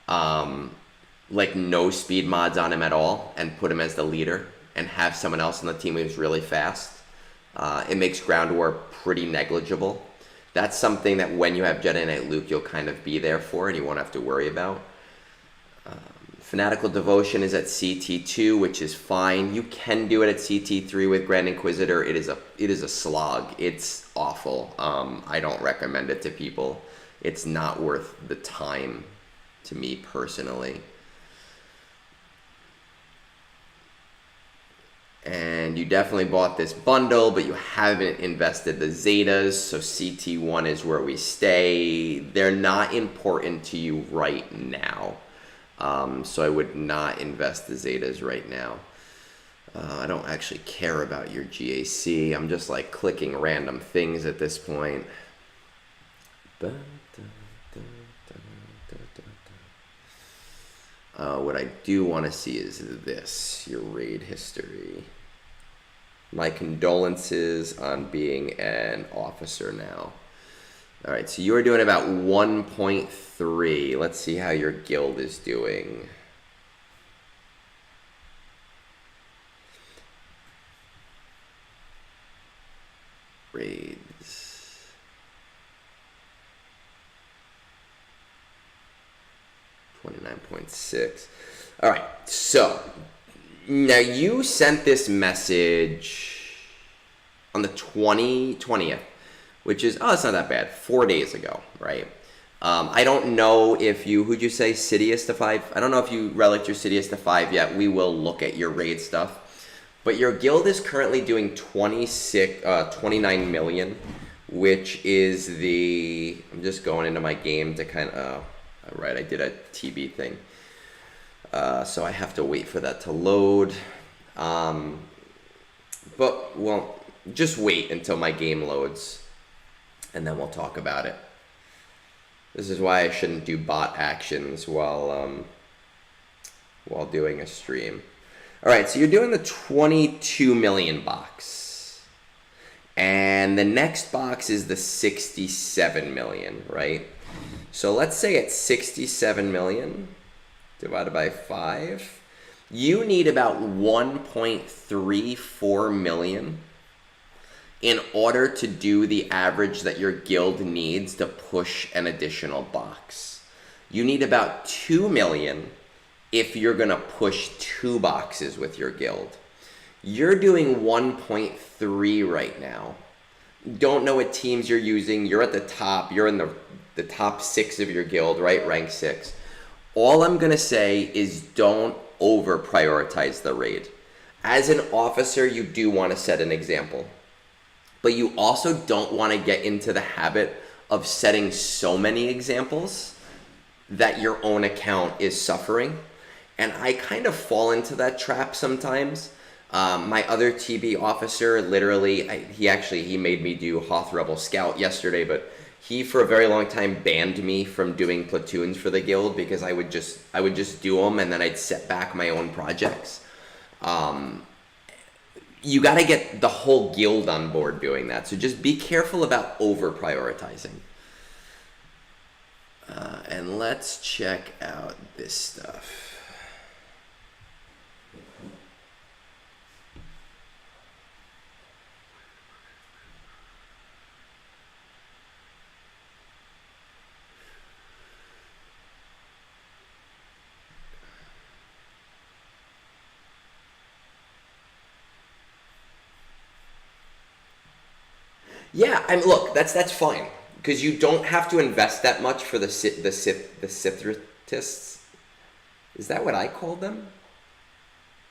like no speed mods on him at all, and put him as the leader and have someone else on the team who's really fast. It makes Ground War pretty negligible. That's something that when you have Jedi Knight Luke, you'll kind of be there for and you won't have to worry about. Fanatical Devotion is at CT2, which is fine. You can do it at CT3 with Grand Inquisitor. It is a slog. It's awful. I don't recommend it to people. It's not worth the time to me personally. And you definitely bought this bundle, but you haven't invested the Zetas, so CT1 is where we stay. They're not important to you right now. So I would not invest the Zetas right now. I don't actually care about your GAC. I'm just like clicking random things at this point. What I do want to see is this, your raid history. My condolences on being an officer now. All right, so you're doing about 1.3. Let's see how your guild is doing. Raids. $29.6. All right, so now you sent this message on the 20th, which is, oh, it's not that bad, 4 days ago, right? I don't know if you, who'd you say, Sidious to 5? I don't know if you relicked your Sidious to 5 yet. We will look at your raid stuff. But your guild is currently doing 29 million, which is the, I'm just going into my game to kind of, right, I did a TB thing. So I have to wait for that to load. But, well, just wait until my game loads, and then we'll talk about it. This is why I shouldn't do bot actions while doing a stream. All right, so you're doing the 22 million box. And the next box is the 67 million, right? So let's say it's 67 million divided by 5. You need about 1.34 million in order to do the average that your guild needs to push an additional box. You need about 2 million if you're gonna push 2 boxes with your guild. You're doing 1.3 right now. Don't know what teams you're using. You're at the top. You're in the top 6 of your guild, right? Rank 6. All I'm gonna say is don't over prioritize the raid. As an officer, you do wanna set an example. But you also don't wanna get into the habit of setting so many examples that your own account is suffering. And I kind of fall into that trap sometimes. My other TB officer, literally, he made me do Hoth Rebel Scout yesterday, but he for a very long time banned me from doing platoons for the guild because I would just do them and then I'd set back my own projects. You got to get the whole guild on board doing that. So just be careful about over prioritizing. And let's check out this stuff. Yeah, I mean, look, that's fine because you don't have to invest that much for the Sithratists. Is that what I called them?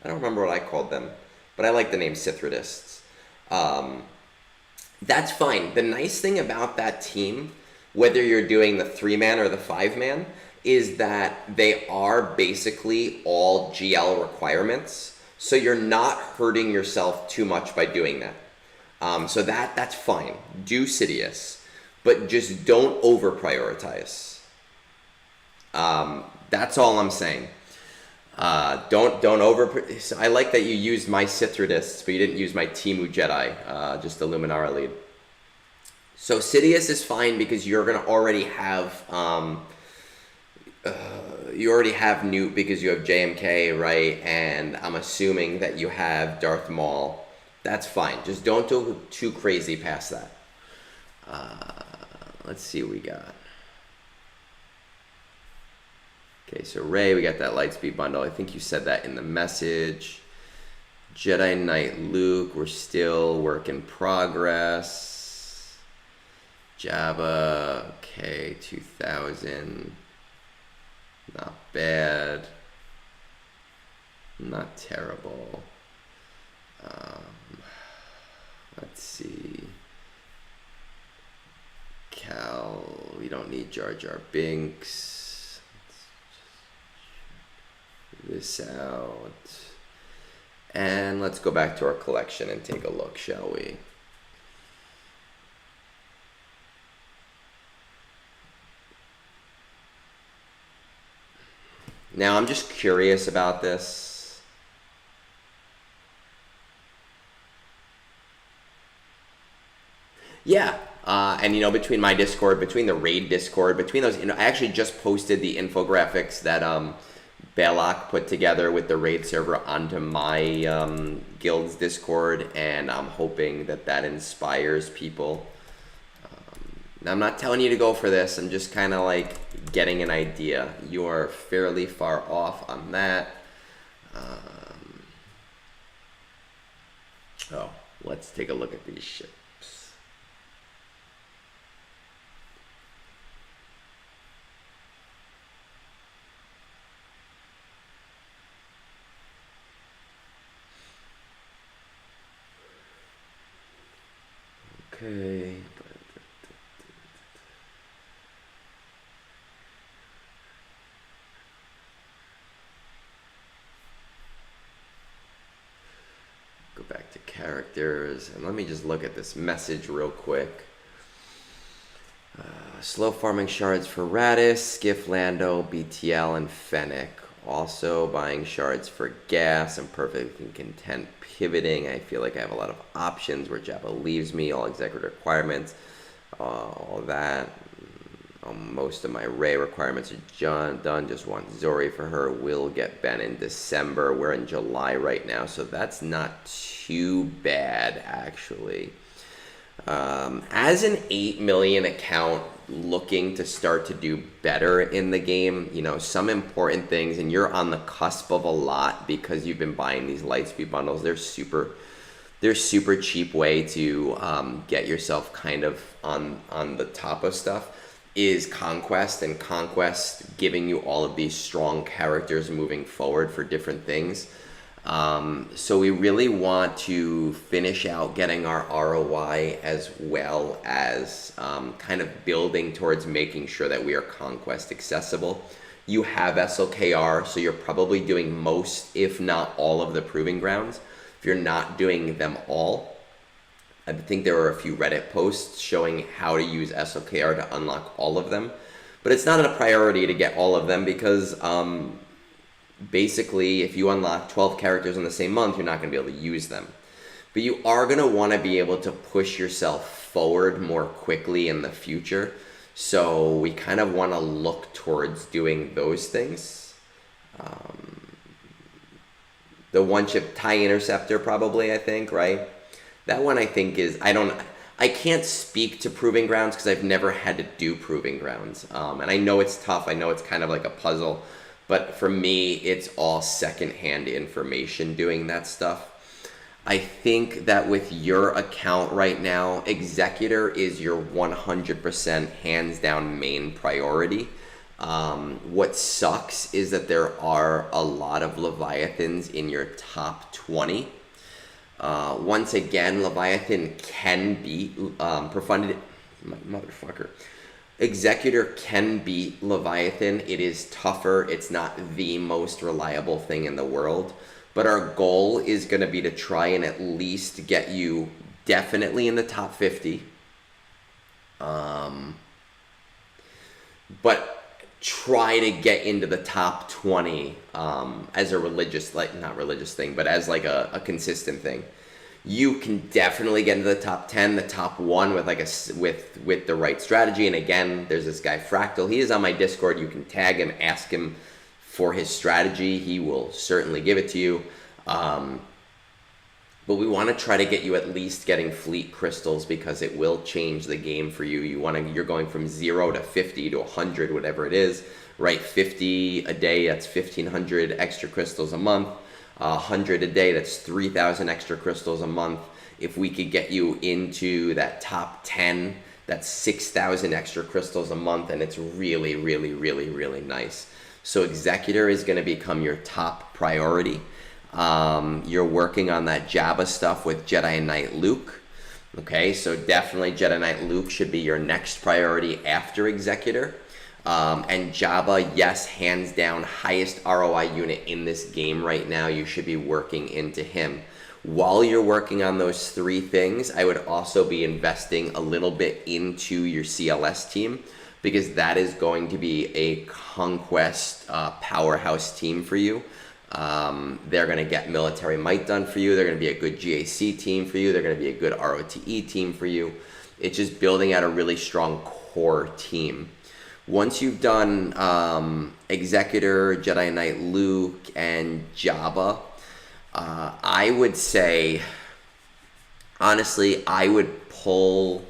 I don't remember what I called them, but I like the name Sithratists. That's fine. The nice thing about that team, whether you're doing the 3-man or the 5-man, is that they are basically all GL requirements, so you're not hurting yourself too much by doing that. So that's fine. Do Sidious, but just don't over prioritize. That's all I'm saying. Don't over. So I like that you used my Sithratists, but you didn't use my Timu Jedi, just the Luminara lead. So Sidious is fine because you're gonna already have Newt because you have JMK, right? And I'm assuming that you have Darth Maul. That's fine. Just don't go too crazy past that. Let's see what we got. Okay, so Ray, we got that Lightspeed bundle. I think you said that in the message. Jedi Knight Luke, we're still work in progress. Jabba, okay, 2000. Not bad. Not terrible. Let's see. Cal, we don't need Jar Jar Binks. Let's just check this out. And let's go back to our collection and take a look, shall we? Now, I'm just curious about this. Yeah, and between my Discord, between the raid Discord, between those, I actually just posted the infographics that Belloc put together with the raid server onto my guild's Discord, and I'm hoping that inspires people. Now, I'm not telling you to go for this. I'm just kind of like getting an idea. You are fairly far off on that. Oh, let's take a look at these ships. Okay. Go back to characters, and let me just look at this message real quick. Slow farming shards for Radis, Skiff, Lando, BTL, and Fennec. Also buying shards for gas. I'm perfectly content pivoting. I feel like I have a lot of options where Jabba leaves me, all executive requirements, all that. Most of my Ray requirements are done. Just want Zori for her. Will get Ben in December. We're in July right now, so that's not too bad, actually. As an 8 million account looking to start to do better in the game, some important things, and you're on the cusp of a lot because you've been buying these Lightspeed bundles. They're super cheap way to get yourself kind of on the top of stuff. Is Conquest, and Conquest giving you all of these strong characters moving forward for different things. So we really want to finish out getting our ROI as well as kind of building towards making sure that we are Conquest accessible. You have SLKR, so you're probably doing most, if not all, of the Proving Grounds. If you're not doing them all, I think there were a few Reddit posts showing how to use SLKR to unlock all of them. But it's not a priority to get all of them because basically if you unlock 12 characters in the same month, you're not going to be able to use them. But you are going to want to be able to push yourself forward more quickly in the future. So we kind of want to look towards doing those things. The one chip TIE Interceptor probably, I think, right? That one I think is, I can't speak to Proving Grounds because I've never had to do Proving Grounds. And I know it's tough. I know it's kind of like a puzzle. But for me, it's all secondhand information doing that stuff. I think that with your account right now, Executor is your 100% hands down main priority. What sucks is that there are a lot of Leviathans in your top 20. Once again, Leviathan can beat Profundity. Motherfucker. Executor can beat Leviathan. It is tougher. It's not the most reliable thing in the world. But our goal is going to be to try and at least get you definitely in the top 50. But try to get into the top 20 as a religious, not religious thing, but as like a consistent thing. You can definitely get into the top 10, the top 1 with the right strategy. And again, there's this guy Fractal. He is on my Discord. You can tag him, ask him for his strategy. He will certainly give it to you. But we want to try to get you at least getting fleet crystals because it will change the game for you. You're going from 0 to 50 to 100, whatever it is, right? 50 a day, that's 1,500 extra crystals a month. 100 a day, that's 3,000 extra crystals a month. If we could get you into that top 10, that's 6,000 extra crystals a month, and it's really, really, really, really nice. So Executor is going to become your top priority. You're working on that Jabba stuff with Jedi Knight Luke. Okay, so definitely Jedi Knight Luke should be your next priority after Executor. And Jabba, yes, hands down, highest ROI unit in this game right now. You should be working into him. While you're working on those three things, I would also be investing a little bit into your CLS team, because that is going to be a conquest powerhouse team for you. They're going to get military might done for you. They're going to be a good GAC team for you. They're going to be a good ROTE team for you. It's just building out a really strong core team. Once you've done Executor, Jedi Knight Luke, and Jabba, I would say, honestly, I would pull...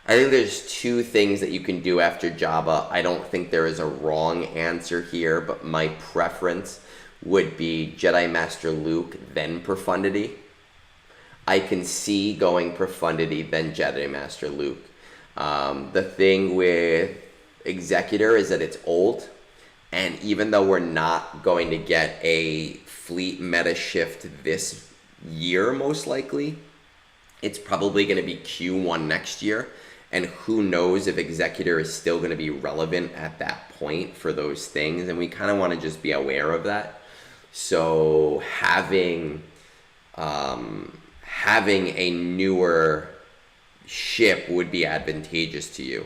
I think there's two things that you can do after Jabba. I don't think there is a wrong answer here, but my preference would be Jedi Master Luke, then Profundity. I can see going Profundity, then Jedi Master Luke. The thing with Executor is that it's old, and even though we're not going to get a fleet meta shift this year, most likely, it's probably going to be Q1 next year. And who knows if Executor is still going to be relevant at that point for those things. And we kind of want to just be aware of that. So having a newer ship would be advantageous to you.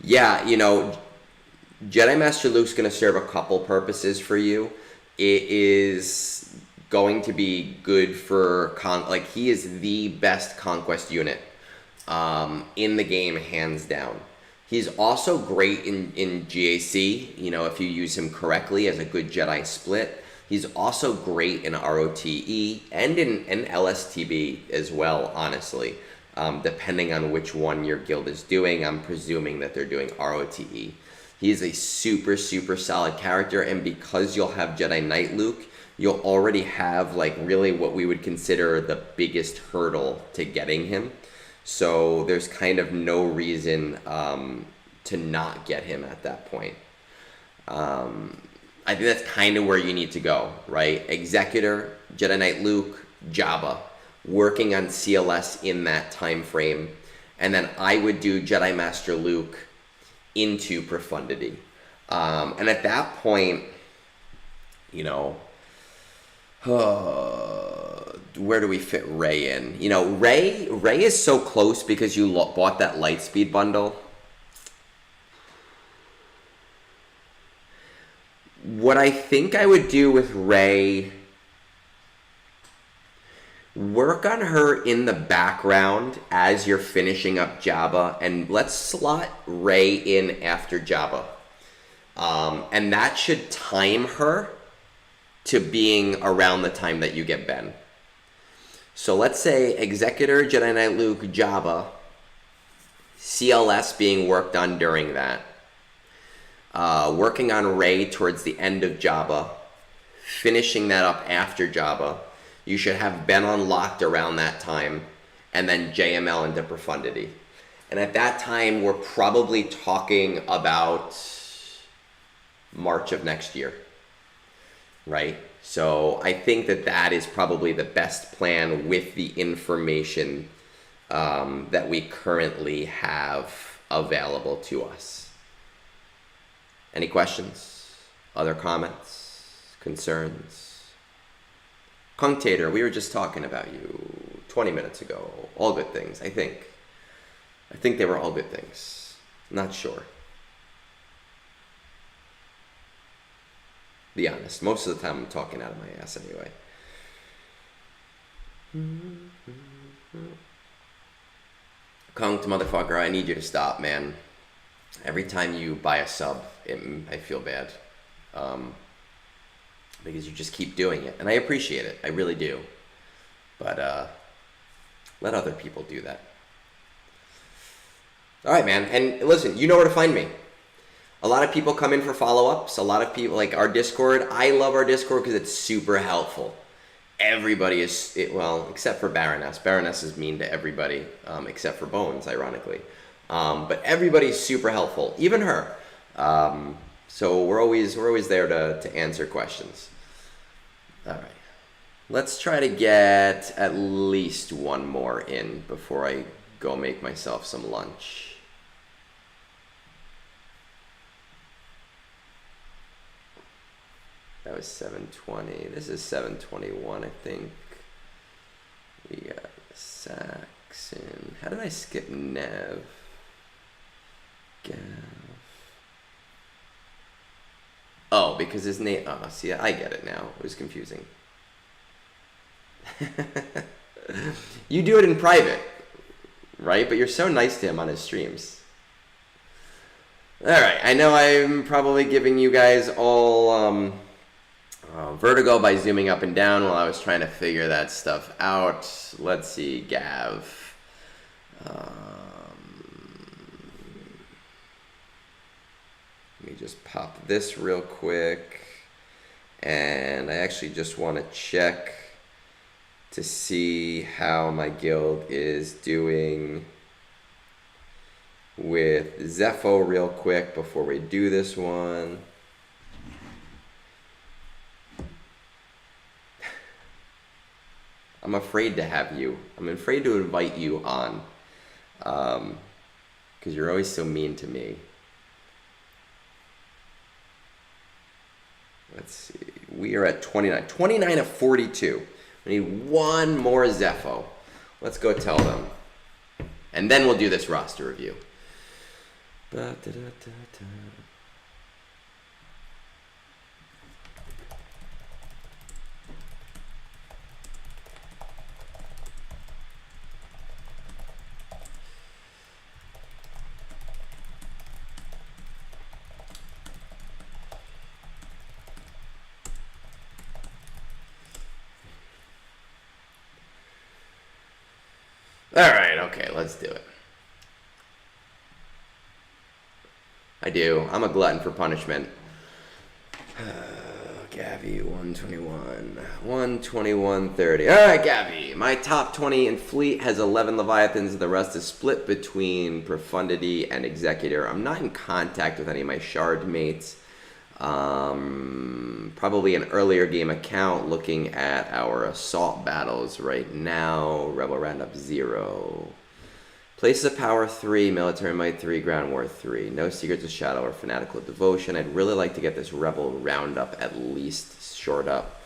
Yeah, you know, Jedi Master Luke's going to serve a couple purposes for you. It is going to be good for, he is the best conquest unit in the game, hands down. He's also great in GAC, you know, if you use him correctly as a good Jedi split. He's also great in ROTE and in LSTB as well, honestly. Depending on which one your guild is doing, I'm presuming that they're doing ROTE. He is a super, super solid character, and because you'll have Jedi Knight Luke, you'll already have, like, really what we would consider the biggest hurdle to getting him. So there's kind of no reason to not get him at that point. I think that's kind of where you need to go, right? Executor, Jedi Knight Luke, Jabba, working on CLS in that time frame. And then I would do Jedi Master Luke into Profundity. And at that point, you know, where do we fit Rey in? You know, Rey is so close because you bought that Lightspeed bundle. What I think I would do with Rey, work on her in the background as you're finishing up Jabba, and let's slot Rey in after Jabba. And that should time her to being around the time that you get Ben. So let's say Executor, Jedi Knight Luke, Jabba, CLS being worked on during that. Working on Rey towards the end of Jabba, finishing that up after Jabba. You should have Ben unlocked around that time, and then JML into Profundity. And at that time, we're probably talking about March of next year, right? So I think that is probably the best plan with the information that we currently have available to us. Any questions? Other comments? Concerns? Cunctator, we were just talking about you 20 minutes ago. All good things, I think. I think they were all good things. Not sure. Be honest. Most of the time I'm talking out of my ass anyway. Cunked motherfucker, I need you to stop, man. Every time you buy a sub, I feel bad. Because you just keep doing it. And I appreciate it. I really do. But let other people do that. All right, man. And listen, you know where to find me. A lot of people come in for follow-ups. A lot of people, like our Discord. I love our Discord because it's super helpful. Everybody is, well, except for Baroness. Baroness is mean to everybody, except for Bones, ironically. But everybody's super helpful, even her. So we're always there to answer questions. All right. Let's try to get at least one more in before I go make myself some lunch. That was 720. This is 721, I think. We got Saxon. How did I skip Nev? Gav. Oh, because his name. Oh, see, I get it now. It was confusing. You do it in private, right? But you're so nice to him on his streams. All right, I know I'm probably giving you guys all vertigo by zooming up and down while I was trying to figure that stuff out. Let's see, Gav. Let me just pop this real quick. And I actually just want to check to see how my guild is doing with Zepho real quick before we do this one. I'm afraid to have you. I'm afraid to invite you on because you're always so mean to me. Let's see. We are at 29. 29 of 42. We need one more Zepho. Let's go tell them. And then we'll do this roster review. All right, okay, let's do it. I do. I'm a glutton for punishment. Gavvy, 121. 121.30. All right, Gavvy. My top 20 in Fleet has 11 Leviathans. The rest is split between Profundity and Executor. I'm not in contact with any of my Shard mates. Probably an earlier game account looking at our assault battles right now. Rebel Roundup 0. Places of Power 3, Military Might 3, Ground War 3. No Secrets of Shadow or Fanatical Devotion. I'd really like to get this Rebel Roundup at least shored up.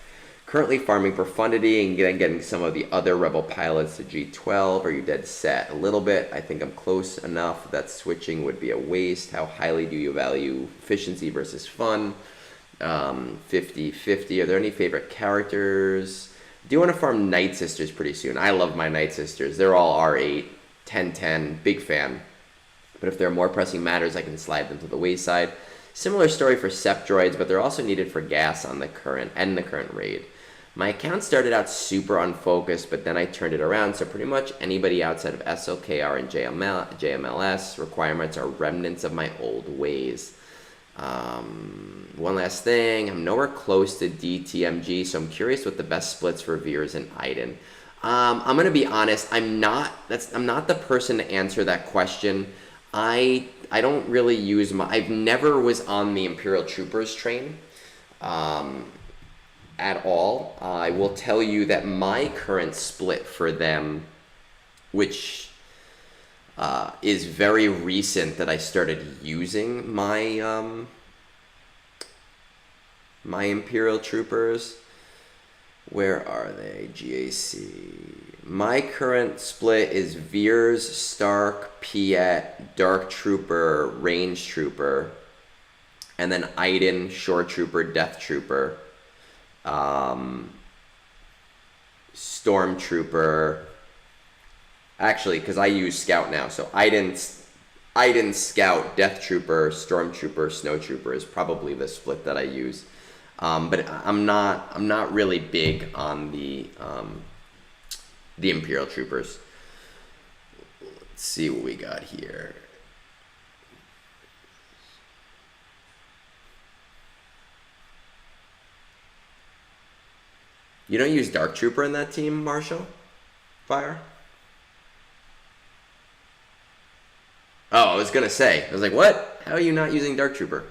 Currently farming Profundity and then getting some of the other Rebel pilots to G12. Are you dead set? A little bit. I think I'm close enough that switching would be a waste. How highly do you value efficiency versus fun? 50-50. Are there any favorite characters? Do want to farm Night Sisters pretty soon. I love my Night Sisters. They're all R8, 10-10, big fan. But if there are more pressing matters, I can slide them to the wayside. Similar story for Sept droids, but they're also needed for gas on the current raid. My account started out super unfocused, but then I turned it around, so pretty much anybody outside of SLKR and JMLS requirements are remnants of my old ways. One last thing, I'm nowhere close to DTMG, so I'm curious what the best splits for Veers and Iden. I'm gonna be honest, I'm not the person to answer that question. I don't really use I've never was on the Imperial Troopers train at all. I will tell you that my current split for them, which is very recent that I started using my my Imperial Troopers. Where are they? GAC. My current split is Veers, Stark, Piet, Dark Trooper, Range Trooper, and then Iden, Shore Trooper, Death Trooper, Stormtrooper. Actually, because I use Scout now, so Iden, Scout, Death Trooper, Stormtrooper, Snow Trooper is probably the split that I use. But I'm not really big on the Imperial Troopers. Let's see what we got here. You don't use Dark Trooper in that team, Marshall? Fire? Oh, I was gonna say. I was like, what? How are you not using Dark Trooper?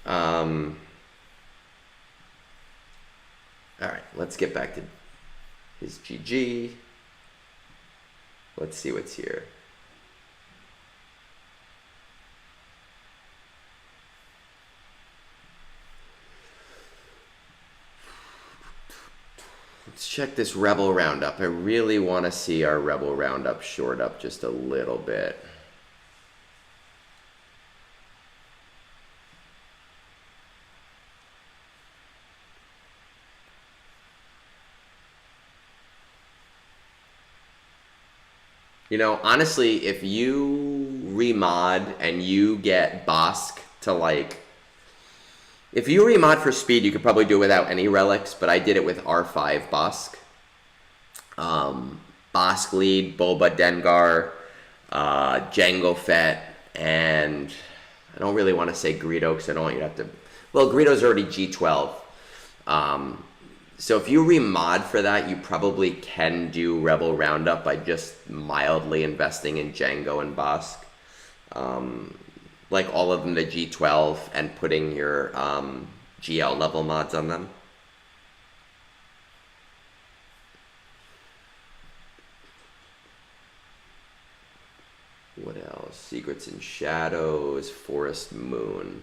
Alright, let's get back to his GG. Let's see what's here. check this Rebel Roundup. I really want to see our Rebel Roundup short up just a little bit. You know, honestly, if you remod and you get Bosk to like, if you remod for speed, you could probably do it without any relics, but I did it with R5 Bosk. Bosk lead, Boba Dengar, Jango Fett, and I don't really want to say Greedo because I don't want you to have to. Well, Greedo's already G12. So if you remod for that, you probably can do Rebel Roundup by just mildly investing in Jango and Bosk. Like all of them to G12 and putting your GL level mods on them. What else? Secrets and Shadows, Forest Moon.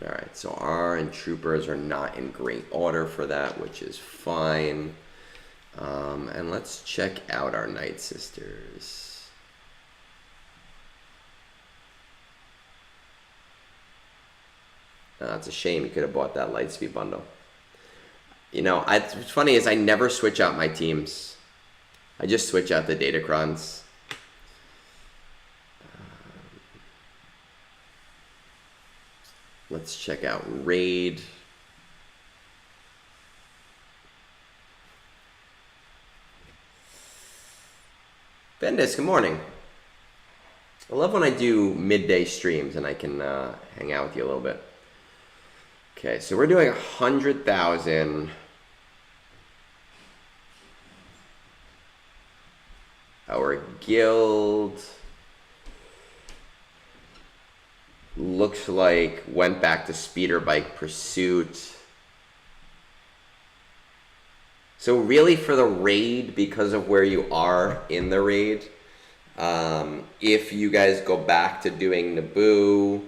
Alright, so R and Troopers are not in great order for that, which is fine. And let's check out our Night Sisters. It's a shame you could have bought that Lightspeed bundle. You know, what's funny is I never switch out my teams. I just switch out the Datacrons. Let's check out Raid. Bendis, good morning. I love when I do midday streams and I can hang out with you a little bit. Okay, so we're doing 100,000. Our guild looks like went back to speeder bike pursuit. So really for the raid, because of where you are in the raid, if you guys go back to doing Naboo,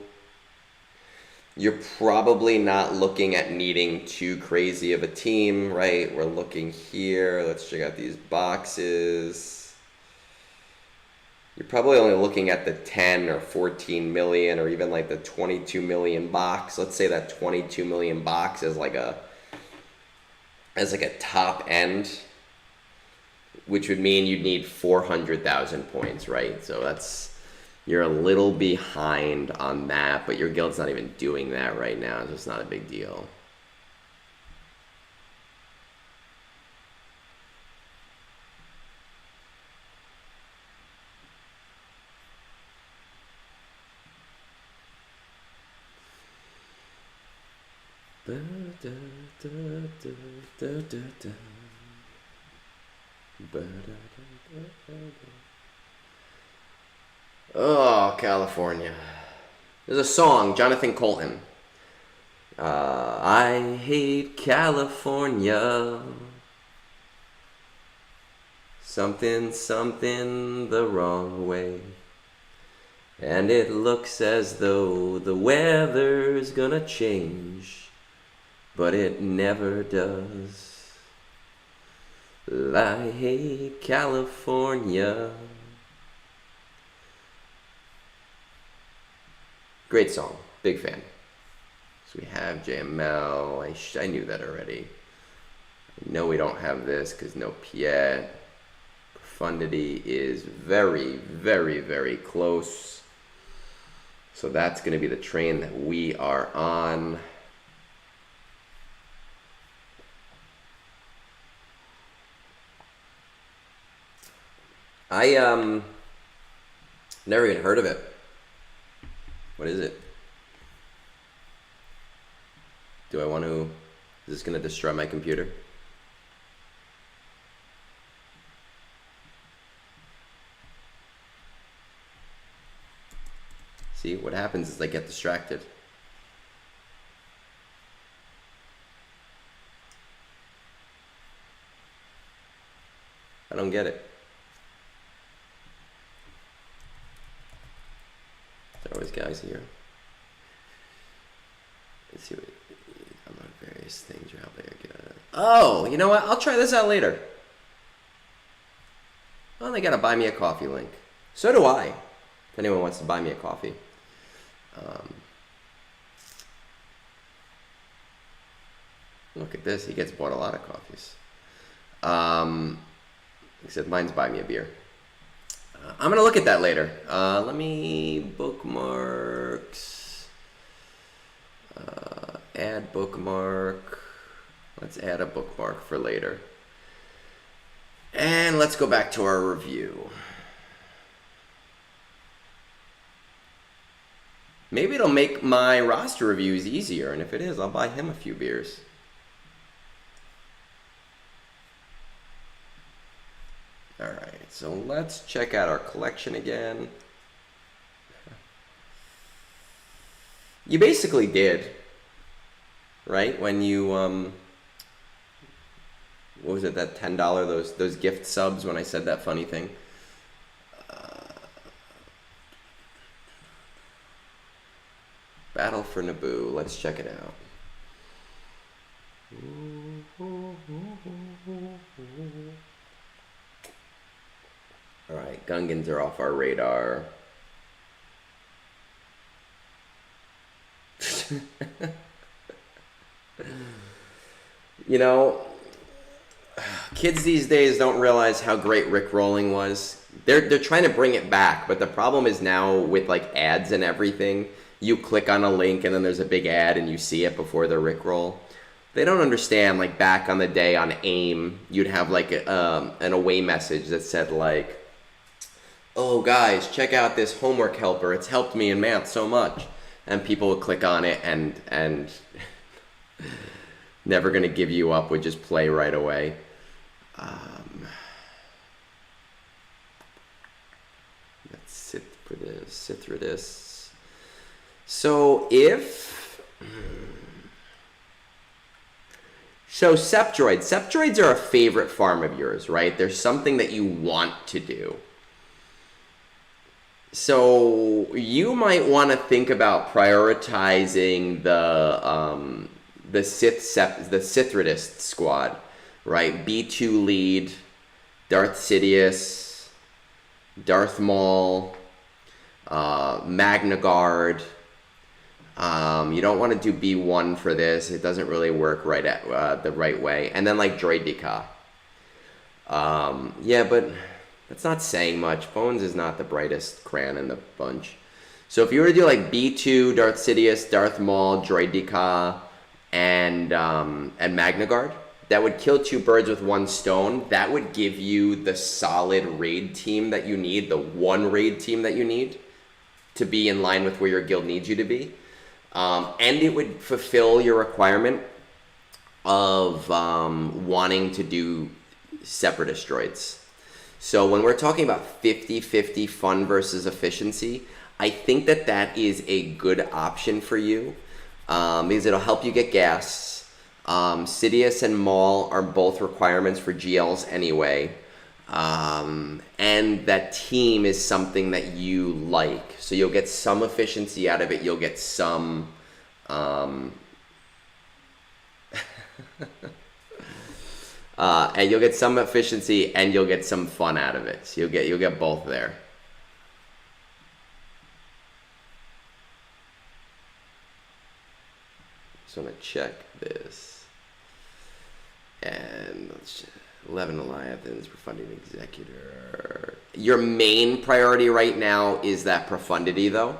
you're probably not looking at needing too crazy of a team, right? We're looking here. Let's check out these boxes. You're probably only looking at the 10 or 14 million or even like the 22 million box. Let's say that 22 million box is like a top end, which would mean you'd need 400,000 points, right? So you're a little behind on that, but your guild's not even doing that right now, so it's not a big deal. Oh, California. There's a song, Jonathan Colton. I hate California. Something, something the wrong way. And it looks as though the weather's gonna change, but it never does. I hate California. Great song, big fan. So we have JML, I knew that already. I know we don't have this because no Piet. Profundity is very, very, very close. So that's going to be the train that we are on. I never even heard of it. What is it? Do I want to... Is this going to destroy my computer? See, what happens is I get distracted. I don't get it. guys here. Let's see what among various things you're helping her get. Oh, you know what? I'll try this out later. Well, they got a buy me a coffee link. So do I. If anyone wants to buy me a coffee. Look at this. He gets bought a lot of coffees. Except mine's buy me a beer. I'm going to look at that later. Let me bookmarks. Add bookmark. Let's add a bookmark for later. And let's go back to our review. Maybe it'll make my roster reviews easier, and if it is, I'll buy him a few beers. Alright, so let's check out our collection again. You basically did, right? When you, what was it, that $10, those gift subs when I said that funny thing? Battle for Naboo, let's check it out. Alright, Gungans are off our radar. You know, kids these days don't realize how great Rickrolling was. They're trying to bring it back, but the problem is now with like ads and everything, you click on a link and then there's a big ad and you see it before the Rickroll. They don't understand, like back on the day on AIM, you'd have like an away message that said like, oh guys, check out this homework helper. It's helped me in math so much. And people would click on it and Never Gonna Give You Up would just play right away. Let's sit through this. So Septroids are a favorite farm of yours, right? There's something that you want to do. So you might want to think about prioritizing the Sithridist squad, right? B2 lead, Darth Sidious, Darth Maul, Magna Guard. You don't want to do B1 for this. It doesn't really work right at the right way. And then like Droid Deca. Yeah, but that's not saying much. Bones is not the brightest crayon in the bunch. So if you were to do like B2, Darth Sidious, Darth Maul, Droid Deca, and Magna Guard, that would kill two birds with one stone. That would give you the solid raid team that you need, the one raid team that you need to be in line with where your guild needs you to be. And it would fulfill your requirement of wanting to do separatist droids. So when we're talking about 50-50 fun versus efficiency, I think that is a good option for you because it'll help you get gas. Sidious and Maul are both requirements for GLs anyway. And that team is something that you like. So you'll get some efficiency out of it. You'll get some... and you'll get some efficiency and you'll get some fun out of it. So you'll get both there. Just want to check this. And let's 11 Leviathans, Profundity Executor. Your main priority right now is that Profundity though.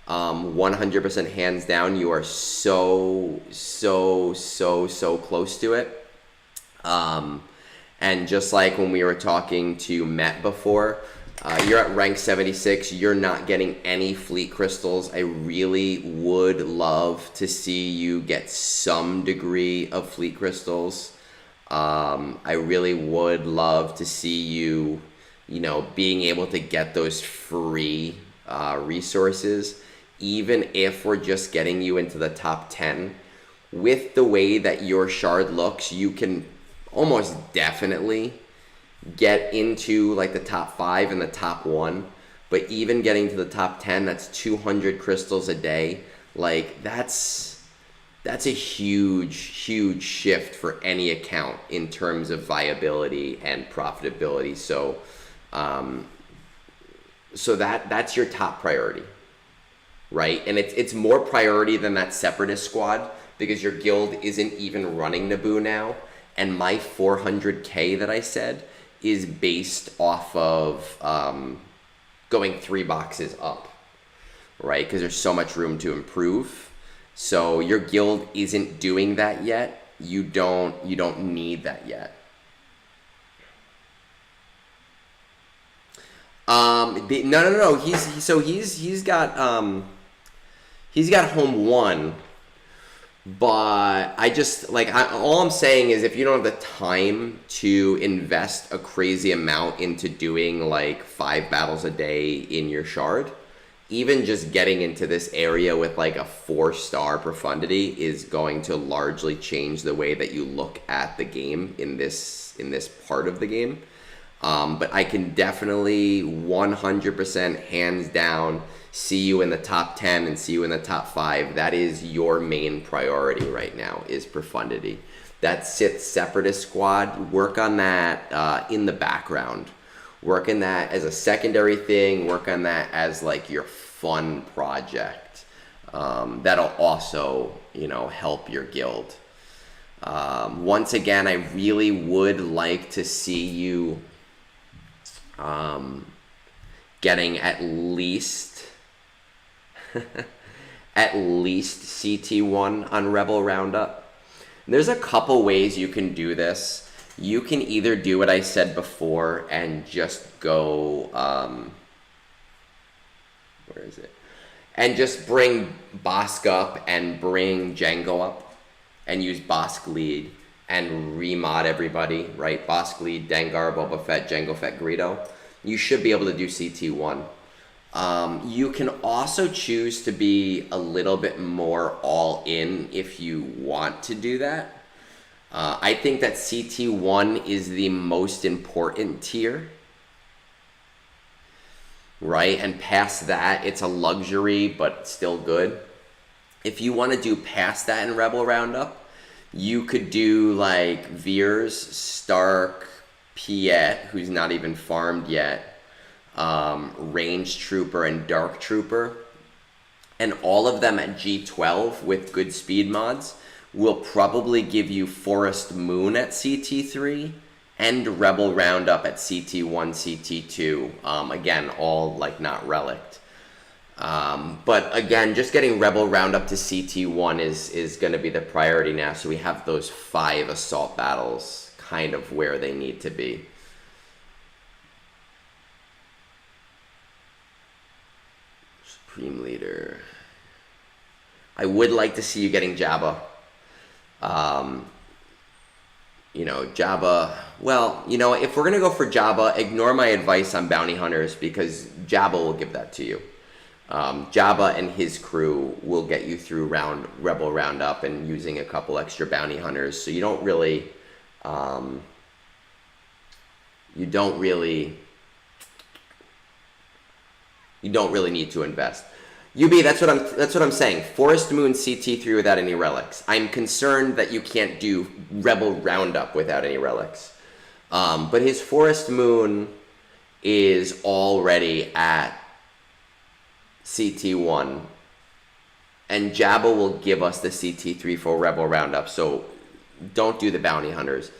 100% hands down, you are so close to it. And just like when we were talking to Met before, you're at rank 76, you're not getting any fleet crystals. I really would love to see you get some degree of fleet crystals. I really would love to see you, being able to get those free resources, even if we're just getting you into the top 10. With the way that your shard looks, you can almost definitely get into like the top 5 and the top 1. but even getting to the top 10, that's 200 crystals a day. Like that's a huge shift for any account in terms of viability and profitability. So that's your top priority, right? And it's more priority than that Separatist squad, because your guild isn't even running Naboo now, and my 400k that I said is based off of going 3 boxes up, right? Because there's so much room to improve. So your guild isn't doing that yet. You don't need that yet. No. He's got home 1. But all I'm saying is, if you don't have the time to invest a crazy amount into doing like 5 battles a day in your shard, even just getting into this area with like a 4-star profundity is going to largely change the way that you look at the game in this part of the game. But I can definitely 100% hands down see you in the top 10 and see you in the top 5. That is your main priority right now, is profundity. That Sith Separatist squad, work on that in the background. Work on that as a secondary thing. Work on that as like your fun project. That'll also, help your guild. Once again, I really would like to see you getting at least CT1 on Rebel Roundup. There's a couple ways you can do this. You can either do what I said before and just go where is it? And just bring Bosk up and bring Jango up and use Bosk lead and remod everybody, right? Bosk lead, Dengar, Boba Fett, Jango Fett, Greedo. You should be able to do CT1. You can also choose to be a little bit more all in if you want to do that. I think that CT1 is the most important tier, right? And past that, it's a luxury, but still good. If you want to do past that in Rebel Roundup, you could do like Veers, Stark, Piet, who's not even farmed yet, Range Trooper and Dark Trooper, and all of them at G12 with good speed mods will probably give you Forest Moon at CT3 and Rebel Roundup at CT1, CT2. Again, all like not relict. But again, just getting Rebel Roundup to CT1 is going to be the priority now. So we have those 5 assault battles kind of where they need to be. Supreme Leader. I would like to see you getting Jabba. Jabba, well, if we're going to go for Jabba, ignore my advice on bounty hunters, because Jabba will give that to you. Jabba and his crew will get you through Rebel Roundup and using a couple extra bounty hunters. So you don't really need to invest. UB, that's what I'm saying. Forest Moon CT3 without any relics. I'm concerned that you can't do Rebel Roundup without any relics. But his Forest Moon is already at CT1, and Jabba will give us the CT3 for Rebel Roundup. So don't do the bounty hunters.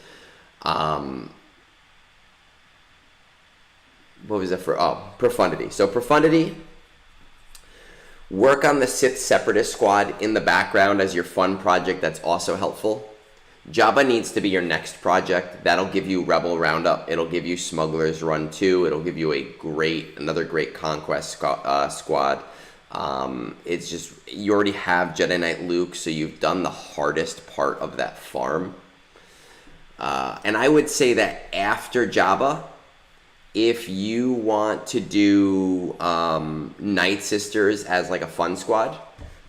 What was it for? Oh, Profundity. So Profundity, work on the Sith Separatist squad in the background as your fun project. That's also helpful. Jabba needs to be your next project. That'll give you Rebel Roundup. It'll give you Smuggler's Run 2. It'll give you another great Conquest squad. It's just, you already have Jedi Knight Luke, so you've done the hardest part of that farm. And I would say that after Jabba, if you want to do Night Sisters as like a fun squad,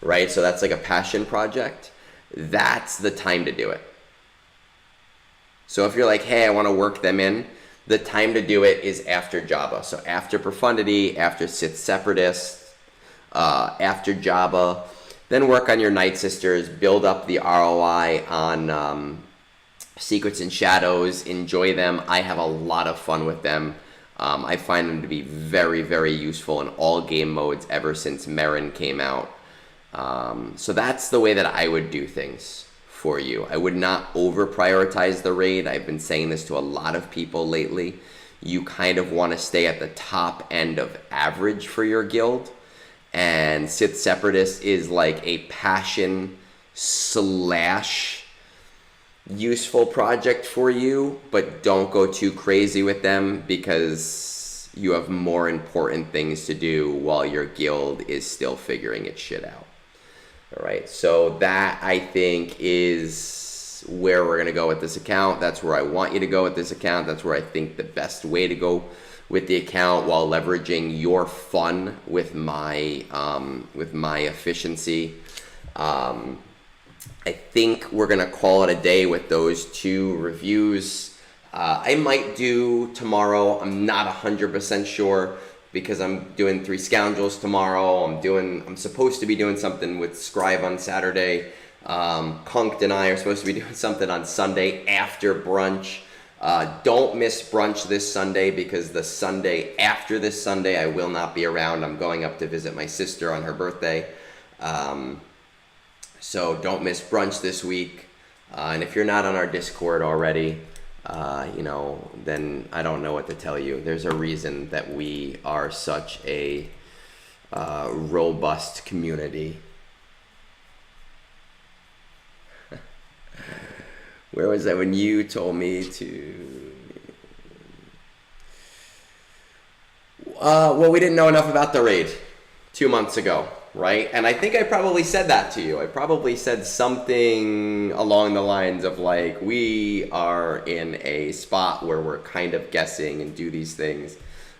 right? So that's like a passion project. That's the time to do it. So if you're like, hey, I want to work them in, the time to do it is after Java. So after Profundity, after Sith Separatist, after Java, then work on your Night Sisters, build up the ROI on Secrets and Shadows, enjoy them. I have a lot of fun with them. I find them to be very, very useful in all game modes ever since Merrin came out. So that's the way that I would do things for you. I would not over prioritize the raid. I've been saying this to a lot of people lately. You kind of want to stay at the top end of average for your guild. And Sith Separatist is like a passion slash useful project for you, but don't go too crazy with them because you have more important things to do while your guild is still figuring its shit out. All right, so that I think is where we're gonna go with this account. That's where I want you to go with this account. That's where I think the best way to go with the account while leveraging your fun with my efficiency. I think we're gonna call it a day with those 2 reviews. I might do tomorrow. I'm not 100% sure because I'm doing 3 Scoundrels tomorrow. I'm supposed to be doing something with Scribe on Saturday. Kunked and I are supposed to be doing something on Sunday after brunch. Don't miss brunch this Sunday because the Sunday after this Sunday I will not be around. I'm going up to visit my sister on her birthday. So don't miss brunch this week. And if you're not on our Discord already, then I don't know what to tell you. There's a reason that we are such a robust community. Where was that when you told me to... well, we didn't know enough about the raid 2 months ago, right? And I think I probably said that to you. I probably said something along the lines of like, we are in a spot where we're kind of guessing and do these things.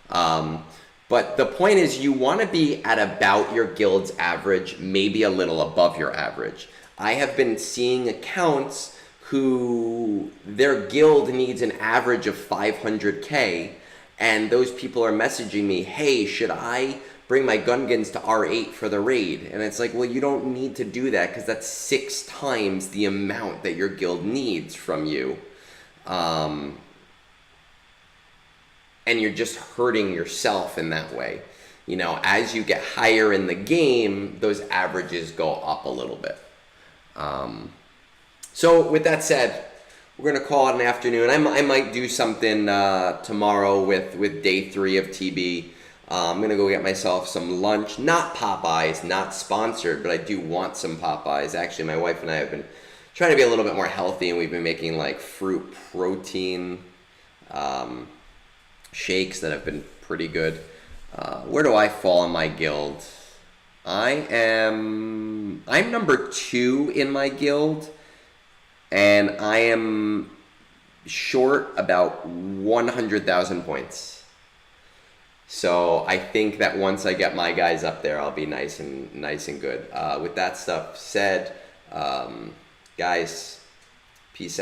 But the point is you want to be at about your guild's average, maybe a little above your average. I have been seeing accounts who their guild needs an average of 500K, and those people are messaging me, hey, should I bring my Gungans to R8 for the raid? And it's like, well, you don't need to do that because that's 6 times the amount that your guild needs from you. And you're just hurting yourself in that way. You know, as you get higher in the game, those averages go up a little bit. So with that said, we're gonna call it an afternoon. I might do something tomorrow with day 3 of TB. I'm gonna go get myself some lunch. Not Popeyes, not sponsored, but I do want some Popeyes. Actually, my wife and I have been trying to be a little bit more healthy, and we've been making like fruit protein shakes that have been pretty good. Where do I fall in my guild? I'm number 2 in my guild, and I am short about 100,000 points. So I think that once I get my guys up there, I'll be nice and good. With that stuff said, guys, peace out.